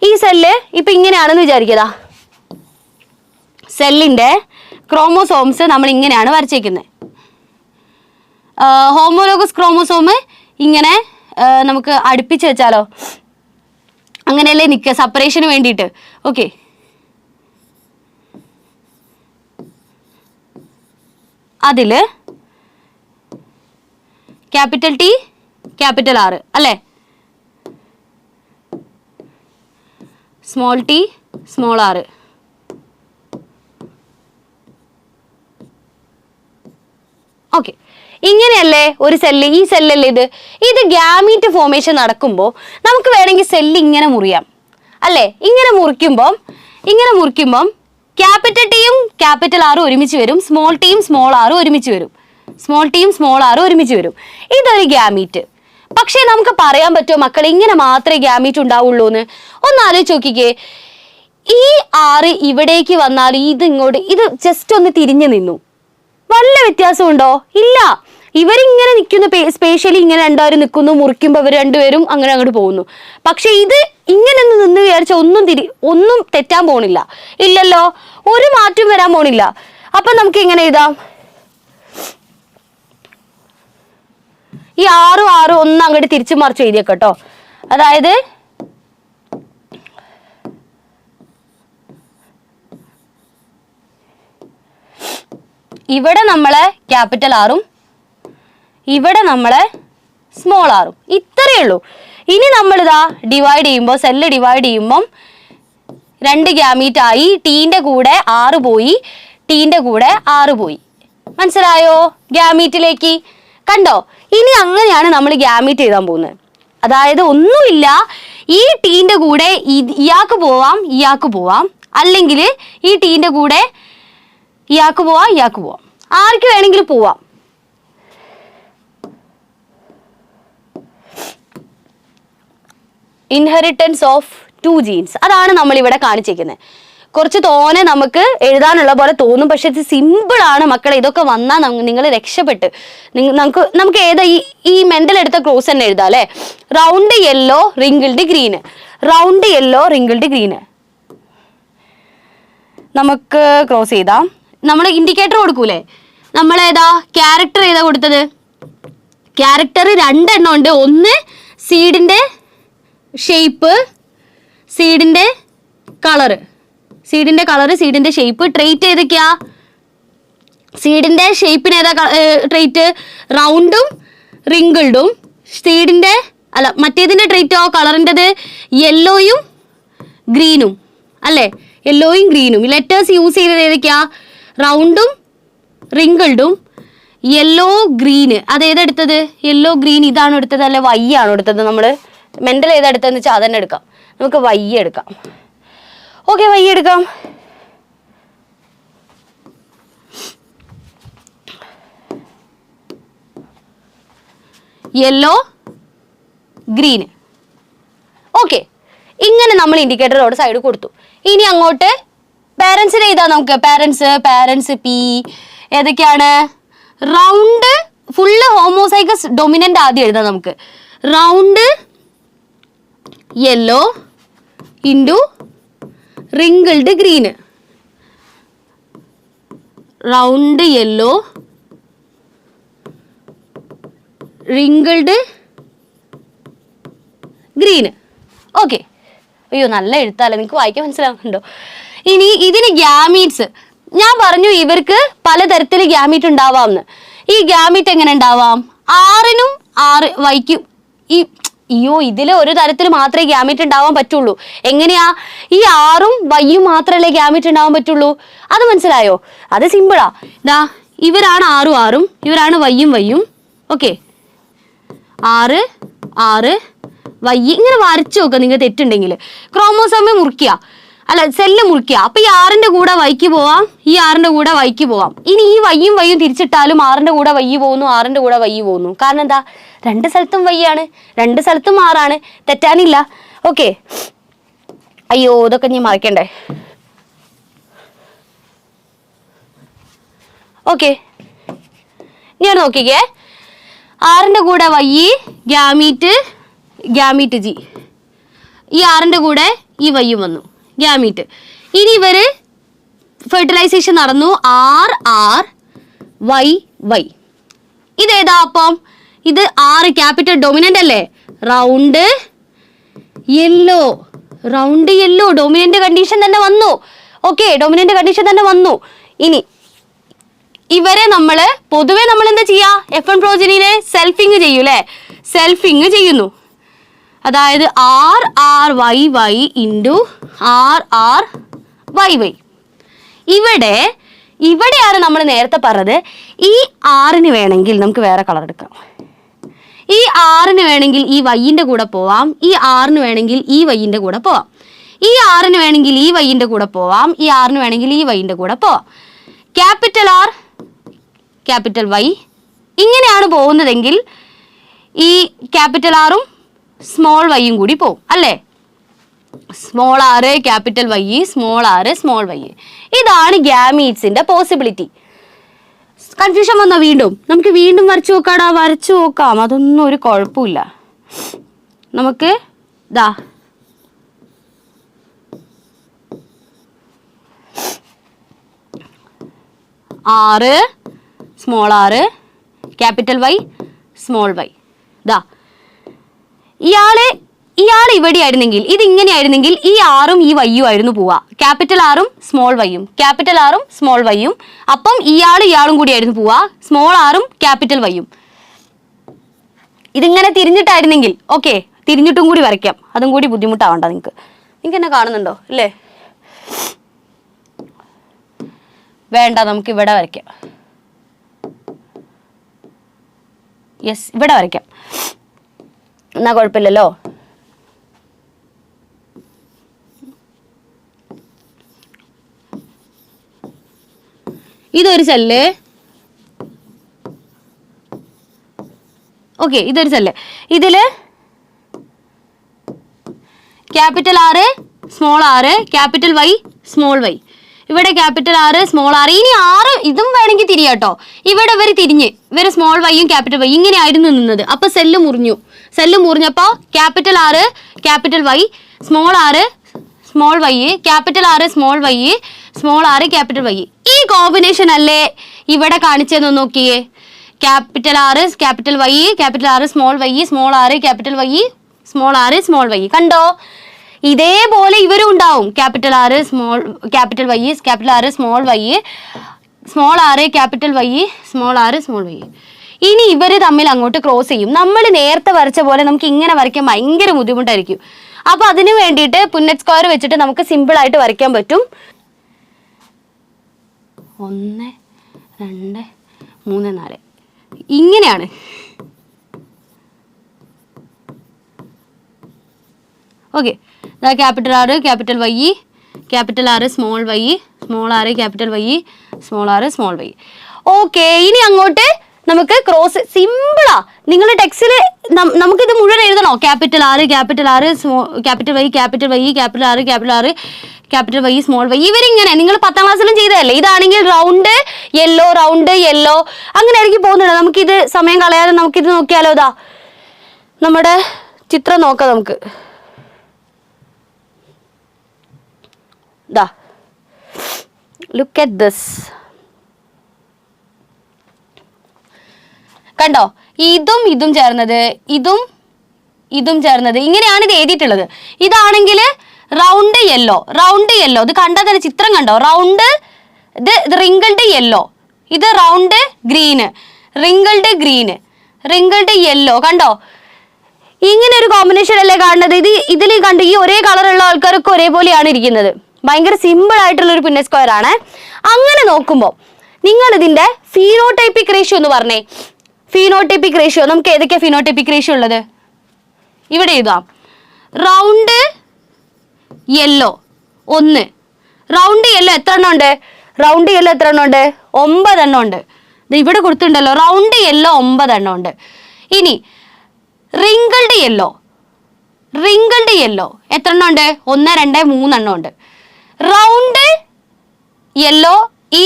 ഈ സെല്ല് ഇപ്പൊ ഇങ്ങനെയാണെന്ന് വിചാരിക്കതാ. സെല്ലിന്റെ ക്രോമോസോംസ് നമ്മൾ ഇങ്ങനെയാണ് വരച്ചേക്കുന്നത്. ഹോമോലോഗസ് ക്രോമോസോം ഇങ്ങനെ നമുക്ക് അടുപ്പിച്ച് വെച്ചാലോ? അങ്ങനെയല്ലേ നിൽക്കുക സെപ്പറേഷന് വേണ്ടിയിട്ട്. ഓക്കെ, അതില് ക്യാപിറ്റൽ ടി, ക്യാപിറ്റൽ ആറ് അല്ലേ? സ്മോൾ ടി, സ്മോൾ ആറ്. ഓക്കെ, ഇങ്ങനെയല്ലേ ഒരു സെല്ല്? ഈ സെല്ലല്ലേ ഇത് ഗ്യാമീറ്റ് ഫോർമേഷൻ നടക്കുമ്പോൾ നമുക്ക് വേണമെങ്കിൽ സെല്ല് ഇങ്ങനെ മുറിയാം അല്ലേ? ഇങ്ങനെ മുറിക്കുമ്പം ക്യാപിറ്റൽ ടിയും ക്യാപിറ്റൽ ആറും ഒരുമിച്ച് വരും, സ്മോൾ ടിയും സ്മോൾ ആറും ഒരുമിച്ച് വരും, സ്മോൾ ടിയും സ്മോൾ ആറും ഒരുമിച്ച് വരും. ഇതൊരു ഗ്യാമീറ്റ്. പക്ഷേ നമുക്ക് പറയാൻ പറ്റുമോ മക്കളെ ഇങ്ങനെ മാത്രമേ ഗ്യാമീറ്റ് ഉണ്ടാവുള്ളൂ എന്ന്? ഒന്ന് ആലോചിച്ച് നോക്കിക്കേ. ഈ ആറ് ഇവിടേക്ക് വന്നാൽ ഇത് ജസ്റ്റ് ഒന്ന് തിരിഞ്ഞു നിന്നു, വല്ല വ്യത്യാസമുണ്ടോ? ഇല്ല. ഇവരിങ്ങനെ നിൽക്കുന്നു, സ്പേഷ്യലി ഇങ്ങനെ രണ്ടുപേരും നിൽക്കുന്നു, മുറിക്കുമ്പോൾ ഇവർ രണ്ടുപേരും അങ്ങനെ അങ്ങോട്ട് പോകുന്നു. പക്ഷെ ഇത് ഇങ്ങനെ ഒന്ന് നിന്ന് വിചാരിച്ച ഒന്നും തെറ്റാൻ പോണില്ല. ഇല്ലല്ലോ, ഒരു മാറ്റം വരാൻ പോണില്ല. അപ്പൊ നമുക്ക് എങ്ങനെ എഴുതാം? ഈ ആറും ഒന്ന് അങ്ങോട്ട് തിരിച്ചു മറിച്ച് എഴുതിയേക്കട്ടോ. അതായത് ഇവിടെ നമ്മളെ ക്യാപിറ്റൽ ആറും ഇവിടെ നമ്മളെ സ്മോൾ ആറും, ഇത്രയേ ഉള്ളൂ. ഇനി നമ്മളിതാ ഡിവൈഡ് ചെയ്യുമ്പോൾ, സെല്ല് ഡിവൈഡ് ചെയ്യുമ്പം 2 ഗ്യാമീറ്റ് ആയി. ടീൻ്റെ കൂടെ 6 പോയി, ടീൻ്റെ കൂടെ 6 പോയി. മനസ്സിലായോ? ഗ്യാമീറ്റിലേക്ക് കണ്ടോ? ഇനി അങ്ങനെയാണ് നമ്മൾ ഗ്യാമീറ്റ് എഴുതാൻ പോകുന്നത്. അതായത് ഒന്നുമില്ല, ഈ ടീൻ്റെ കൂടെ ഇയാൾക്ക് പോവാം, അല്ലെങ്കിൽ ഈ ടീൻ്റെ കൂടെ ഇയാൾക്ക് പോവാം, ആർക്ക് വേണമെങ്കിലും പോവാം. ഇൻഹെറിറ്റൻസ് ഓഫ് 2 ജീൻസ്, അതാണ് നമ്മൾ ഇവിടെ കാണിച്ചിരിക്കുന്നത്. കുറച്ച് തോനെ നമുക്ക് എഴുതാനുള്ള പോലെ തോന്നും, പക്ഷെ ഇത് സിമ്പിൾ ആണ് മക്കളെ. ഇതൊക്കെ വന്നാൽ നിങ്ങൾ രക്ഷപ്പെട്ട്. നമുക്ക് ഏതാ ഈ മെന്റൽ എടുത്ത ക്രോസ് തന്നെ എഴുതാം അല്ലേ? Round yellow wrinkled green, round yellow wrinkled green. നമുക്ക് ക്രോസ് ചെയ്താം. നമ്മൾ ഇൻഡിക്കേറ്റർ കൊടുക്കൂലേ? നമ്മളേതാ ക്യാരക്ടർ ഏതാ കൊടുത്തത്? ക്യാരക്ടർ 2 എണ്ണം ഉണ്ട്. ഒന്ന് സീഡിന്റെ ഷേപ്പ്, സീഡിന്റെ കളറ്, സീഡിന്റെ ഷേപ്പ്. ട്രേറ്റ് ഏതൊക്കെയാ? സീഡിന്റെ ഷേപ്പിന് ഏതാ ട്രേറ്റ്? റൗണ്ടും റിങ്കിൾഡും. സീഡിന്റെ മറ്റേതിന്റെ ട്രേറ്റോ കളറിൻ്റെത് യെല്ലോയും ഗ്രീനും അല്ലേ? യെല്ലോയും ഗ്രീനും. ലെറ്റേഴ്സ് യൂസ് ചെയ്തത് ഏതൊക്കെയാ? റൗണ്ടും റിങ്കിൾഡും യെല്ലോ ഗ്രീന്. അത് ഏതെടുത്തത്? യെല്ലോ ഗ്രീൻ ഇതാണ് എടുത്തത് അല്ലെ? വൈ ആണോ എടുത്തത്? നമ്മൾ മെന്റൽ ഏതാ എടുത്തതെന്ന് വെച്ചാൽ അതന്നെ എടുക്കാം. നമുക്ക് വൈ എടുക്കാം. ഓക്കെ, വൈ എടുക്കാം. Yellow green. ഓക്കെ, ഇങ്ങനെ നമ്മൾ ഇൻഡിക്കേറ്ററോട് സൈഡ് കൊടുത്തു. ഇനി അങ്ങോട്ട് പാരൻസിനെ എഴുതാം നമുക്ക്. പാരൻസ് പി ഏതൊക്കെയാണ്? റൗണ്ട് ഫുള്ള് ഹോമോസൈഗസ് ഡൊമിനന്റ് ആദ്യം എഴുതാം നമുക്ക്. Round yellow into wrinkled green, round yellow wrinkled green. Okay, അയ്യോ നല്ല എഴുത്താലേ, നിങ്ങൾക്ക് വായിക്കാൻ മനസ്സിലാവുന്നുണ്ടോ? ഇനി ഇതിന് ഗ്യാമീറ്റ്സ്, ഞാൻ പറഞ്ഞു ഇവർക്ക് പലതരത്തിൽ ഗ്യാമീറ്റ് ഉണ്ടാവാമെന്ന്. ഈ ഗ്യാമീറ്റ് എങ്ങനെ ഉണ്ടാവാം? 6നും 6Yക്കും ഇതില് ഒരു തരത്തിൽ മാത്രമേ ഗ്യാമീറ്റ് ഉണ്ടാവാൻ പറ്റുള്ളൂ. എങ്ങനെയാ? ഈ 6ഉം Yയും മാത്രമല്ലേ ഗ്യാമീറ്റ് ഉണ്ടാവാൻ പറ്റുള്ളൂ. അത് മനസ്സിലായോ? അത് സിമ്പിളാ. ഇവരാണ് 6ഉം 6ഉം, ഇവരാണ് Yയും Yയും. ഓക്കെ, 6 6 Y ഇങ്ങനെ വരച്ചു നോക്കുക. നിങ്ങൾ തെറ്റുണ്ടെങ്കിൽ ക്രോമോസോമെ മുറിക്കുക, അല്ല സെല്ല് മുറിക്കുക. അപ്പൊ ഈ 6ന്റെ കൂടെ Yക്ക് പോവാം, ഈ 6ന്റെ കൂടെ Yക്ക് പോവാം. ഇനി ഈ Yയും Yയും തിരിച്ചിട്ടാലും 6ന്റെ കൂടെ Y പോകുന്നു, 6ന്റെ കൂടെ Y പോകുന്നു. കാരണം എന്താ? 2 സ്ഥലത്തും Y ആണ്, 2 സ്ഥലത്തും 6 തെറ്റാനില്ല. ഓക്കെ, അയ്യോ ഇതൊക്കെ ഞാൻ മറക്കണ്ടേ. ഓക്കെ, ഞാൻ നോക്കിക്കേ. 6ന്റെ കൂടെ Y ഗ്യാമീറ്റ് G, ഈ 6ന്റെ കൂടെ ഈ Y വന്നു ഗ്യാമീറ്റ്. ഇനി ഇവര് ഫെർട്ടിലൈസേഷൻ നടന്നു, RY. ഇതേതാ അപ്പം? ഇത് 6 ക്യാപിറ്റൽ ഡൊമിനന്റ് അല്ലേ? റൗണ്ട് യെല്ലോ ഡൊമിനന്റ് കണ്ടീഷൻ തന്നെ വന്നു. ഓക്കെ, ഡൊമിനന്റ് കണ്ടീഷൻ തന്നെ വന്നു. ഇനി ഇവരെ പൊതുവെ നമ്മൾ എന്താ ചെയ്യാ? F1 പ്രോജനീനെ സെൽഫിങ് ചെയ്യൂലേ? സെൽഫിങ് ചെയ്യുന്നു. അതായത് RRYY ഇൻറ്റു RRYY. ഇവിടെയാണ് നമ്മൾ നേരത്തെ പറഞ്ഞത്. ഈ 6ന് വേണമെങ്കിൽ നമുക്ക് വേറെ കളർ എടുക്കാം. ഈ 6ന് വേണമെങ്കിൽ ഈ Yന്റെ കൂടെ പോവാം, ഈ 6ന് വേണമെങ്കിൽ ഈ Yന്റെ കൂടെ പോവാം, ഈ 6ന് വേണമെങ്കിൽ ഈ Yന്റെ കൂടെ പോവാം, ഈ 6ന് വേണമെങ്കിൽ ഈ Yന്റെ കൂടെ പോവാം. ക്യാപിറ്റൽ R ക്യാപിറ്റൽ Y ഇങ്ങനെയാണ് പോകുന്നതെങ്കിൽ ഈ ക്യാപിറ്റൽ ആറും സ്മോൾ Yയും കൂടി പോവും അല്ലേ? Small R capital Y, small R small Y. ഇതാണ് ഗ്യാമീറ്റ്സിന്റെ പോസിബിലിറ്റി. കൺഫ്യൂഷൻ വന്നോ? നമുക്ക് വീണ്ടും വരച്ചു നോക്കാം. അതൊന്നും ഒരു കുഴപ്പമില്ല. നമുക്ക് ദാ R small R capital Y small Y. ദാ ഇയാൾ ഇവിടെ ആയിരുന്നെങ്കിൽ, ഇതിങ്ങനെ ആയിരുന്നെങ്കിൽ ഈ ആറും ഈ Yയും ആയിരുന്നു പോവാ. ക്യാപിറ്റൽ ആറും സ്മോൾ Yയും, ക്യാപിറ്റൽ ആറും സ്മോൾ Yയും. അപ്പം ഇയാളും കൂടി ആയിരുന്നു പോവാ, സ്മോൾ ആറും ക്യാപിറ്റൽ Yയും. ഇതിങ്ങനെ തിരിഞ്ഞിട്ടായിരുന്നെങ്കിൽ ഓക്കെ, തിരിഞ്ഞിട്ടും കൂടി വരയ്ക്കാം. അതും കൂടി ബുദ്ധിമുട്ടാവണ്ട നിങ്ങൾക്ക് എന്നെ കാണുന്നുണ്ടോ അല്ലേ? വേണ്ട, നമുക്ക് ഇവിടെ വരയ്ക്കാം. യെസ്, ഇവിടെ വരയ്ക്കാം. എന്നാ കുഴപ്പമില്ലല്ലോ. ഇതൊരു സെല്ല്. ഓക്കെ, ഇതൊരു സെല്ല്. ഇതില് capital R small R capital Y small Y. ഇവിടെ ക്യാപിറ്റൽ R സ്മോൾ R. ഇനി 6 ഇതും വേണമെങ്കിൽ തിരിയാട്ടോ. ഇവിടെ ഇവര് സ്മോൾ Yയും ക്യാപിറ്റൽ Y ഇങ്ങനെ ആയിരുന്നു നിന്നത്. അപ്പൊ സെല്ല് മുറിഞ്ഞപ്പോ capital R capital Y small R small Y capital R small Y small R capital Y. ഈ കോമ്പിനേഷൻ അല്ലേ ഇവിടെ കാണിച്ചതെന്ന് നോക്കിയേ. Capital R capital Y capital R small Y small R capital Y small R small Y. കണ്ടോ? ഇതേപോലെ ഇവരും ഉണ്ടാവും. Capital R small capital Y capital R small Y small R capital Y small R small Y. ഇനി ഇവര് തമ്മിൽ അങ്ങോട്ട് cross ചെയ്യും. നമ്മൾ നേരത്തെ വരച്ച പോലെ നമുക്ക് ഇങ്ങനെ വരയ്ക്കാൻ ഭയങ്കര ബുദ്ധിമുട്ടായിരിക്കും. അപ്പൊ അതിന് വേണ്ടിയിട്ട് പുന്നറ്റ് സ്ക്വയർ വെച്ചിട്ട് നമുക്ക് സിമ്പിൾ ആയിട്ട് വരയ്ക്കാൻ പറ്റും. 1 2 3 4 ഇങ്ങനെയാണ്. Okay, capital R capital Y capital R small Y small R capital Y small R small Y. Okay, ഇനി അങ്ങോട്ട് നമുക്ക് ക്രോസ് സിമ്പിളാ. നിങ്ങളുടെ ടെക്സ്റ്റിൽ നമുക്കിത് മുഴുവൻ എഴുതണോ? Capital R capital R capital Y capital Y capital R capital R capital Y small Y. ഇവരിങ്ങനെ നിങ്ങൾ 10ാം ക്ലാസ്സിലും ചെയ്തതല്ലേ. ഇതാണെങ്കിൽ റൗണ്ട് യെല്ലോ അങ്ങനെ ആയിരിക്കും പോകുന്നുണ്ട്. നമുക്കിത് സമയം കളയാതെ നമുക്കിത് നോക്കിയാലോ. ഇതാ നമ്മുടെ ചിത്രം നോക്കാം നമുക്ക്. ദാ ലുക്ക് അറ്റ് ദിസ്. കണ്ടോ? ഇതും ചേർന്നത്, ഇതും ചേർന്നത്, ഇങ്ങനെയാണ് ഇത് എഴുതിയിട്ടുള്ളത്. ഇതാണെങ്കിൽ റൗണ്ട് യെല്ലോ, ഇത് കണ്ടാൽ തന്നെ ചിത്രം കണ്ടോ, റൗണ്ട്, ഇത് റിങ്കിൾഡ് യെല്ലോ, ഇത് റൗണ്ട് ഗ്രീന്, റിങ്കിൾഡ് യെല്ലോ, കണ്ടോ? ഇങ്ങനെ ഒരു കോമ്പിനേഷൻ അല്ലേ കാണുന്നത്? ഇതിൽ കണ്ട് ഈ ഒരേ കളറുള്ള ആൾക്കാരൊക്കെ ഒരേപോലെയാണ് ഇരിക്കുന്നത്. ഭയങ്കര സിമ്പിൾ ആയിട്ടുള്ള ഒരു പുന്നറ്റ് സ്ക്വയർ ആണ്. അങ്ങനെ നോക്കുമ്പോൾ നിങ്ങൾ ഇതിന്റെ ഫീനോടൈപ്പിക് റേഷ്യോ എന്ന് പറഞ്ഞേ. ഫീനോടൈപ്പിക് റേഷ്യോ നമുക്ക് ഏതൊക്കെയാ ഫീനോടൈപ്പിക് റേഷ്യോ ഉള്ളത്? ഇവിടെ എഴുതാം. റൗണ്ട് യെല്ലോ 1, റൗണ്ട് യെല്ലോ എത്ര എണ്ണം ഉണ്ട്? 9 എണ്ണം ഉണ്ട്. ഇവിടെ കൊടുത്തിട്ടുണ്ടല്ലോ, റൗണ്ട് യെല്ലോ 9 എണ്ണം ഉണ്ട്. ഇനി റിങ്കിൾഡ് യെല്ലോ എത്ര എണ്ണം ഉണ്ട്? 1, 2, 3 എണ്ണം ഉണ്ട്. റൗണ്ട് യെല്ലോ, ഈ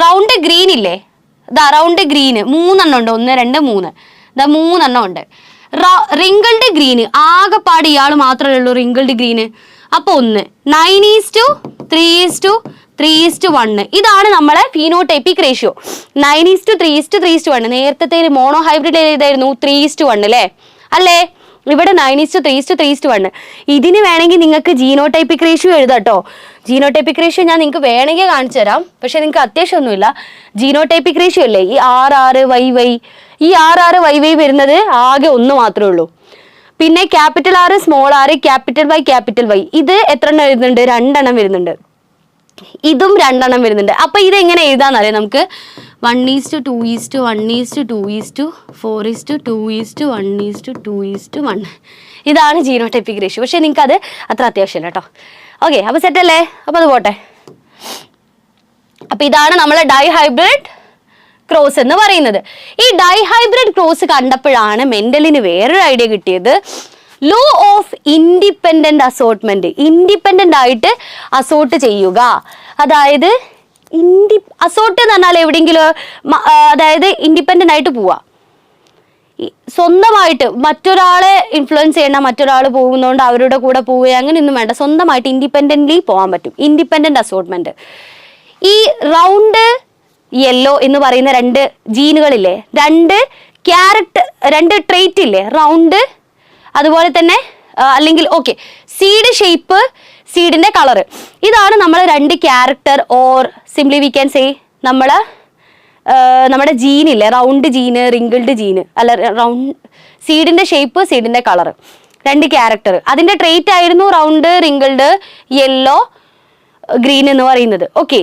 റൗണ്ട് ഗ്രീൻ ഇല്ലേ, റൗണ്ട് ഗ്രീന് 3 എണ്ണം ഉണ്ട്. 1, 2, 3, 3 എണ്ണം ഉണ്ട്. റിങ്കിൾഡ് ഗ്രീന് ആകെപ്പാട് ഇയാൾ മാത്രമേ ഉള്ളൂ റിങ്കിൾഡ് ഗ്രീന്. അപ്പോൾ 1, 9:3:3:1. ഇതാണ് നമ്മളെ ഫീനോടൈപ്പിക് റേഷ്യോ. 9:3:3:1. നേരത്തെ മോണോ ഹൈബ്രിഡ് ഏതായിരുന്നു? 3:1 അല്ലേ? ഇവിടെ 9:3:3:1. ഇതിന് വേണമെങ്കിൽ നിങ്ങൾക്ക് ജീനോടൈപ്പിക് റേഷ്യോ എഴുതാം കേട്ടോ. ജീനോടൈപ്പിക് റേഷ്യോ ഞാൻ നിങ്ങൾക്ക് വേണമെങ്കിൽ കാണിച്ചു തരാം, പക്ഷെ നിങ്ങൾക്ക് അത്യാവശ്യമൊന്നുമില്ല. ജീനോടൈപ്പിക് റേഷ്യോ അല്ലേ ഈ RRYY, ഈ RRYY വരുന്നത് ആകെ 1 മാത്രമേ ഉള്ളൂ. പിന്നെ capital R, small r, capital Y, ഇത് എത്ര എണ്ണം വരുന്നുണ്ട്? 2 എണ്ണം വരുന്നുണ്ട്. ഇതും 2 എണ്ണം വരുന്നുണ്ട്. അപ്പൊ ഇത് എങ്ങനെ എഴുതാന്നറിയാം നമുക്ക്? 1:2:1:4:2:1:2:1. ഇതാണ് ജീനോടൈപ്പിക് റേഷ്യോ. പക്ഷെ നിങ്ങൾക്ക് അത് അത്ര അത്യാവശ്യമില്ല കേട്ടോ. ഓക്കെ, അപ്പൊ സെറ്റ് അല്ലേ? അപ്പൊ അത് പോട്ടെ. അപ്പൊ ഇതാണ് നമ്മളെ ഡൈഹൈബ്രിഡ് ക്രോസ് എന്ന് പറയുന്നത്. ഈ ഡൈഹൈബ്രിഡ് ക്രോസ് കണ്ടപ്പോഴാണ് മെൻഡലിന് വേറൊരു ഐഡിയ കിട്ടിയത്. Law of independent assortment. Independent ആയിട്ട് അസോർട്ട് ചെയ്യുക. അതായത് അസോർട്ട് എന്ന് പറഞ്ഞാൽ എവിടെയെങ്കിലും, അതായത് ഇൻഡിപെൻഡന്റ് ആയിട്ട് പോവുക, സ്വന്തമായിട്ട് മറ്റൊരാളെ ഇൻഫ്ലുവൻസ് ചെയ്യണം, മറ്റൊരാൾ പോകുന്നതുകൊണ്ട് അവരുടെ കൂടെ പോവുക, അങ്ങനെയൊന്നും വേണ്ട. സ്വന്തമായിട്ട് ഇൻഡിപെൻഡന്റ്ലി പോകാൻ പറ്റും. Independent assortment. ഈ റൗണ്ട് യെല്ലോ എന്ന് പറയുന്ന 2 ജീനുകളില്ലേ, 2 ട്രേറ്റ് ഇല്ലേ, റൗണ്ട്, അതുപോലെ തന്നെ അല്ലെങ്കിൽ ഓക്കെ സീഡ് ഷേപ്പ്, സീഡിന്റെ കളറ്, ഇതാണ് നമ്മൾ 2 character or simply we can say നമ്മുടെ ജീനില്ലേ, റൗണ്ട് ജീന്, റിങ്കിൾഡ് ജീന്, അല്ല റൗണ്ട് സീഡിന്റെ ഷേപ്പ്, സീഡിന്റെ കളറ്, 2 ക്യാരക്ടർ. അതിന്റെ ട്രേറ്റ് ആയിരുന്നു റൗണ്ട്, റിങ്കിൾഡ്, യെല്ലോ, ഗ്രീൻ എന്ന് പറയുന്നത്. ഓക്കെ,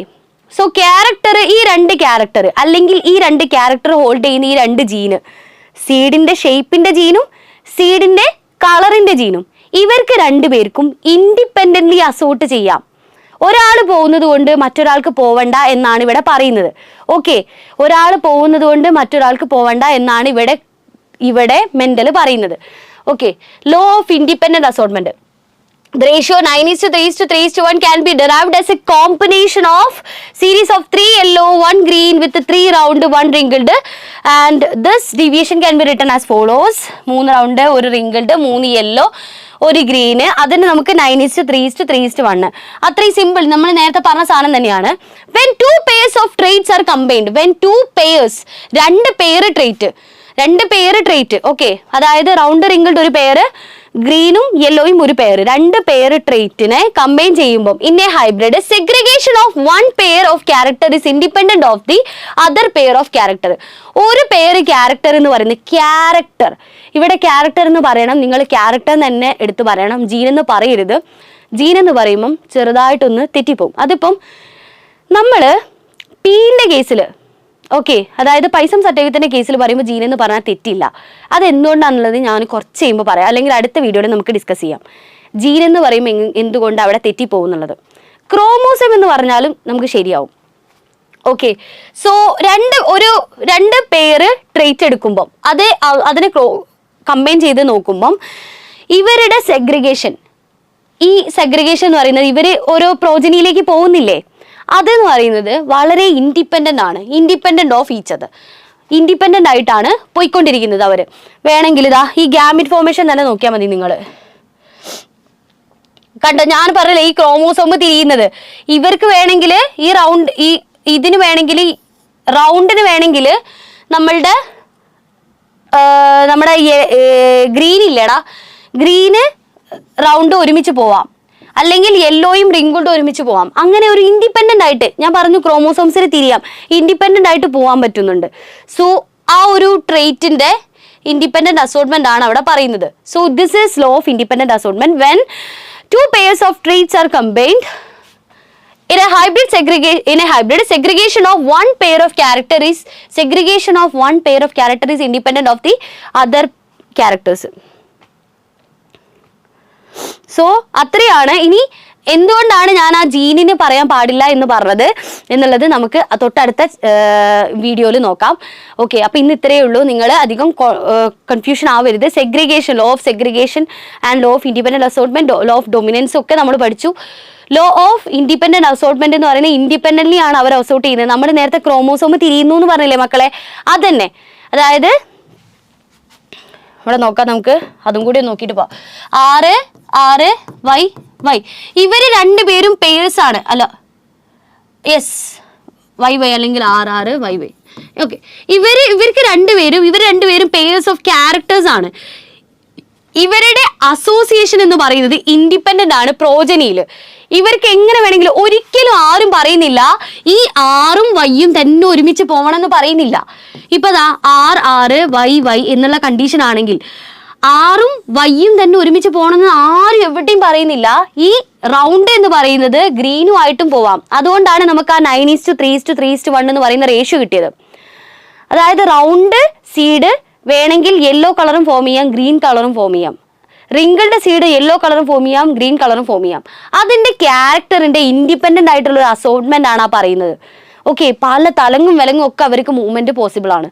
സോ ക്യാരക്ടർ, ഈ 2 ക്യാരക്ടർ അല്ലെങ്കിൽ ഈ 2 ക്യാരക്ടർ ഹോൾഡ് ചെയ്യുന്ന ഈ 2 ജീന്, സീഡിന്റെ ഷേപ്പിന്റെ ജീനും സീഡിന്റെ കളറിന്റെ ജീനും, ഇവർക്ക് 2 പേർക്കും ഇൻഡിപെൻഡന്റ്ലി അസോർട്ട് ചെയ്യാം. ഒരാൾ പോകുന്നത് കൊണ്ട് മറ്റൊരാൾക്ക് പോവണ്ട എന്നാണ് ഇവിടെ പറയുന്നത്. ഓക്കെ, ഒരാൾ പോകുന്നത് കൊണ്ട് മറ്റൊരാൾക്ക് പോവണ്ട എന്നാണ് ഇവിടെ മെന്റൽ പറയുന്നത്. Okay, law of independent assortment. The ratio 9:3:3:1 can be derived as a combination of series of 3 yellow, 1 green with 3 round, 1 wrinkled, and this deviation can be written as follows: 3 round, 1 wrinkled, 3 yellow, 1 green. അതിന് നമുക്ക് 9:3:3:1. അത്രയും simple, നമ്മൾ നേരത്തെ പറഞ്ഞ സാധനം തന്നെയാണ്. When 2 pairs of traits are combined, when 2 pairs, 2 pair trait, okay, അതായത് round wrinkled ഒരു പെയർ, ഗ്രീനും യെല്ലോയും ഒരു പെയർ, 2 പെയർ ട്രേറ്റിനെ കമ്പൈൻ ചെയ്യുമ്പോൾ in A hybrid, segregation of 1 pair of character is independent of the other pair of character. ഒരു pair character എന്ന് പറയുന്നത്, character, ഇവിടെ ക്യാരക്ടർ എന്ന് പറയണം, നിങ്ങൾ ക്യാരക്ടർ തന്നെ എടുത്ത് പറയണം, ജീൻ എന്ന് പറയരുത്. ജീൻ എന്ന് പറയുമ്പം ചെറുതായിട്ടൊന്ന് തെറ്റിപ്പോവും. അതിപ്പം നമ്മൾ പീന്റെ കേസിൽ, ഓക്കെ, അതായത് പൈസം സർട്ടിഫിക്കറ്റിന്റെ കേസിൽ പറയുമ്പോൾ ജീൻ എന്ന് പറഞ്ഞാൽ തെറ്റില്ല. അതെന്തുകൊണ്ടാണെന്നുള്ളത് ഞാൻ കുറച്ച് കഴിയുമ്പോൾ പറയാം, അല്ലെങ്കിൽ അടുത്ത വീഡിയോയിൽ നമുക്ക് ഡിസ്കസ് ചെയ്യാം. ജീൻ എന്ന് പറയുമ്പോൾ എന്തുകൊണ്ട് അവിടെ തെറ്റിപ്പോകുന്നുള്ളത്. ക്രോമോസം എന്ന് പറഞ്ഞാലും നമുക്ക് ശരിയാവും. ഓക്കെ, സോ 2 പെയർ ട്രേറ്റ് എടുക്കുമ്പം അതിനെ കമ്പൈൻ ചെയ്ത് നോക്കുമ്പം ഇവരുടെ സെഗ്രിഗേഷൻ, ഈ സെഗ്രിഗേഷൻ എന്ന് പറയുന്നത് ഇവർ ഓരോ പ്രോജനിയിലേക്ക് പോകുന്നില്ലേ, അതെന്ന് പറയുന്നത് വളരെ ഇൻഡിപെൻഡന്റ് ആണ്, independent of each other, independent ആയിട്ടാണ് പോയിക്കൊണ്ടിരിക്കുന്നത് അവർ. വേണമെങ്കിൽ ഇതാ ഈ ഗാമിറ്റ് ഫോർമേഷൻ തന്നെ നോക്കിയാൽ മതി നിങ്ങൾ. കണ്ടോ, ഞാൻ പറഞ്ഞില്ലേ ഈ ക്രോമോസോം തിരിയുന്നത്, ഇവർക്ക് വേണമെങ്കിൽ ഈ ഇതിന് വേണമെങ്കിൽ, റൗണ്ടിന് വേണമെങ്കിൽ നമ്മളുടെ നമ്മുടെ ഗ്രീൻ ഇല്ലേടാ, ഗ്രീന് റൗണ്ട് ഒരുമിച്ച് പോവാം, അല്ലെങ്കിൽ യെല്ലോയും റിംഗ് കൊണ്ട് ഒരുമിച്ച് പോവാം. അങ്ങനെ ഒരു ഇൻഡിപെൻഡന്റ് ആയിട്ട്, ഞാൻ പറഞ്ഞു ക്രോമോസോംസിന് തിരിയാം, ഇൻഡിപെൻഡന്റ് ആയിട്ട് പോകാൻ പറ്റുന്നുണ്ട്. സോ ആ ഒരു ട്രേറ്റിന്റെ ഇൻഡിപെൻഡന്റ് അസോർട്ട്മെന്റ് ആണ് അവിടെ പറയുന്നത്. So this is law of independent assortment when two pairs of traits are combined. In a hybrid segregation of one pair of character is independent of the other characters. So അത്രയാണ്. ഇനി എന്തുകൊണ്ടാണ് ഞാൻ ആ ജീനിന് പറയാൻ പാടില്ല എന്ന് പറഞ്ഞത് എന്നുള്ളത് നമുക്ക് തൊട്ടടുത്ത വീഡിയോയിൽ നോക്കാം. ഓക്കെ, അപ്പൊ ഇന്ന് ഇത്രയേ ഉള്ളൂ. നിങ്ങൾ അധികം കൺഫ്യൂഷൻ ആവരുത്. Segregation, law of segregation and law of independent assortment, law of dominance ഒക്കെ നമ്മൾ പഠിച്ചു. ലോ ഓഫ് ഇൻഡിപെൻഡന്റ് അസോർട്ട്മെന്റ് എന്ന് പറയുന്നത് ഇൻഡിപെൻഡന്റ്ലി ആണ് അവർ അസോർട്ട് ചെയ്യുന്നത്. നമ്മൾ നേരത്തെ ക്രോമോസോം തിരിയുന്നു എന്ന് പറഞ്ഞില്ലേ മക്കളെ, അതന്നെ. അതായത് ഇവിടെ നോക്കാം, നമുക്ക് അതും കൂടി നോക്കിയിട്ട് പോവാം. 6 6 Y Y ഇവര് രണ്ടുപേരും പേഴ്സ് ആണ്, അല്ല യെസ് Y Y അല്ലെങ്കിൽ 6 6 Y Y. ഓക്കെ, ഇവർക്ക് രണ്ടുപേരും പേഴ്സ് ഓഫ് ക്യാരക്ടേഴ്സ് ആണ്. ഇവരുടെ അസോസിയേഷൻ എന്ന് പറയുന്നത് ഇൻഡിപെൻഡന്റ് ആണ് പ്രോജനിയിൽ. ഇവർക്ക് എങ്ങനെ വേണമെങ്കിലും, ഒരിക്കലും ആരും പറയുന്നില്ല ഈ 6ഉം വൈയും തന്നെ ഒരുമിച്ച് പോകണം എന്ന് പറയുന്നില്ല. ഇപ്പൊ 6 6 Y Y എന്നുള്ള കണ്ടീഷൻ ആണെങ്കിൽ 6ഉം വൈയും തന്നെ ഒരുമിച്ച് പോകണമെന്ന് ആരും എവിടെയും പറയുന്നില്ല. ഈ റൗണ്ട് എന്ന് പറയുന്നത് ഗ്രീനും ആയിട്ടും പോവാം. അതുകൊണ്ടാണ് നമുക്ക് ആ 9:3:3:1 എന്ന് പറയുന്ന റേഷ്യോ കിട്ടിയത്. അതായത് റൗണ്ട് സീഡ് വേണമെങ്കിൽ യെല്ലോ കളറും ഫോം ചെയ്യാം, ഗ്രീൻ കളറും ഫോം ചെയ്യാം. റിങ്കിളുടെ സീഡ് യെല്ലോ കളറും ഫോം ചെയ്യാം, ഗ്രീൻ കളറും ഫോം ചെയ്യാം. അതിന്റെ ക്യാരക്ടറിന്റെ ഇൻഡിപെൻഡന്റ് ആയിട്ടുള്ള ഒരു അസോർട്ട്മെന്റ് ആണ് ആ പറയുന്നത്. ഓക്കെ, പല തലങ്ങും വിലങ്ങും ഒക്കെ അവർക്ക് മൂവ്മെന്റ് പോസിബിൾ ആണ്.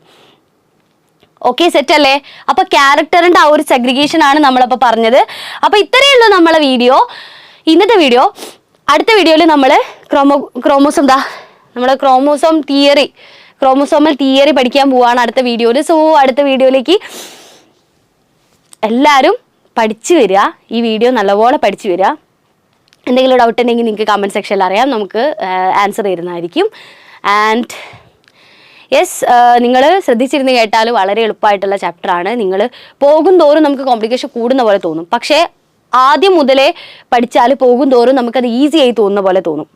ഓക്കെ, സെറ്റ് അല്ലേ? അപ്പൊ ക്യാരക്ടറിന്റെ ആ ഒരു സെഗ്രിഗേഷൻ ആണ് നമ്മളപ്പോ പറഞ്ഞത്. അപ്പൊ ഇത്രയേ ഉള്ളൂ നമ്മളെ വീഡിയോ, ഇന്നത്തെ വീഡിയോ. അടുത്ത വീഡിയോയിൽ നമ്മൾ ക്രോമോസോമൽ തിയറി പഠിക്കാൻ പോവാണ് അടുത്ത വീഡിയോയിൽ. സോ അടുത്ത വീഡിയോയിലേക്ക് എല്ലാവരും പഠിച്ചു വരിക, ഈ വീഡിയോ നല്ലപോലെ പഠിച്ചു വരിക. എന്തെങ്കിലും ഡൗട്ട് ഉണ്ടെങ്കിൽ നിങ്ങൾക്ക് കമൻറ്റ് സെക്ഷനിൽ അറിയാം, നമുക്ക് ആൻസർ തരുന്നതായിരിക്കും. ആൻഡ് യെസ്, നിങ്ങൾ ശ്രദ്ധിച്ചിരുന്ന് കേട്ടാൽ വളരെ എളുപ്പമായിട്ടുള്ള ചാപ്റ്ററാണ്. നിങ്ങൾ പോകും തോറും നമുക്ക് കോംപ്ലിക്കേഷൻ കൂടുന്ന പോലെ തോന്നും, പക്ഷേ ആദ്യം മുതലേ പഠിച്ചാൽ പോകും തോറും നമുക്കത് ഈസി ആയി തോന്നുന്ന പോലെ തോന്നും.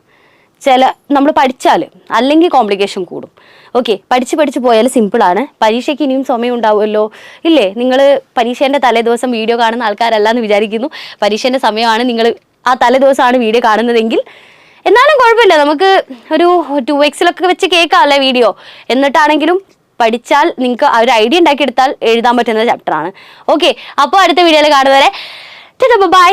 നമ്മൾ പഠിച്ചാൽ, അല്ലെങ്കിൽ കോംപ്ലിക്കേഷൻ കൂടും. ഓക്കെ, പഠിച്ച് പോയാൽ സിമ്പിളാണ്. പരീക്ഷയ്ക്ക് ഇനിയും സമയം ഉണ്ടാവുമല്ലോ ഇല്ലേ? നിങ്ങൾ പരീക്ഷേൻ്റെ തലേദിവസം വീഡിയോ കാണുന്ന ആൾക്കാരല്ല എന്ന് വിചാരിക്കുന്നു. പരീക്ഷേൻ്റെ സമയമാണ്, നിങ്ങൾ ആ തലേദിവസമാണ് വീഡിയോ കാണുന്നതെങ്കിൽ എന്നാലും കുഴപ്പമില്ല, നമുക്ക് ഒരു 2x വെച്ച് കേൾക്കാമല്ലേ വീഡിയോ. എന്നിട്ടാണെങ്കിലും പഠിച്ചാൽ നിങ്ങൾക്ക് ഒരു ഐഡിയ ഉണ്ടാക്കിയെടുത്താൽ എഴുതാൻ പറ്റുന്ന ചാപ്റ്ററാണ്. ഓക്കെ, അപ്പോൾ അടുത്ത വീഡിയോയിൽ കാണുന്നവരെ ബൈ.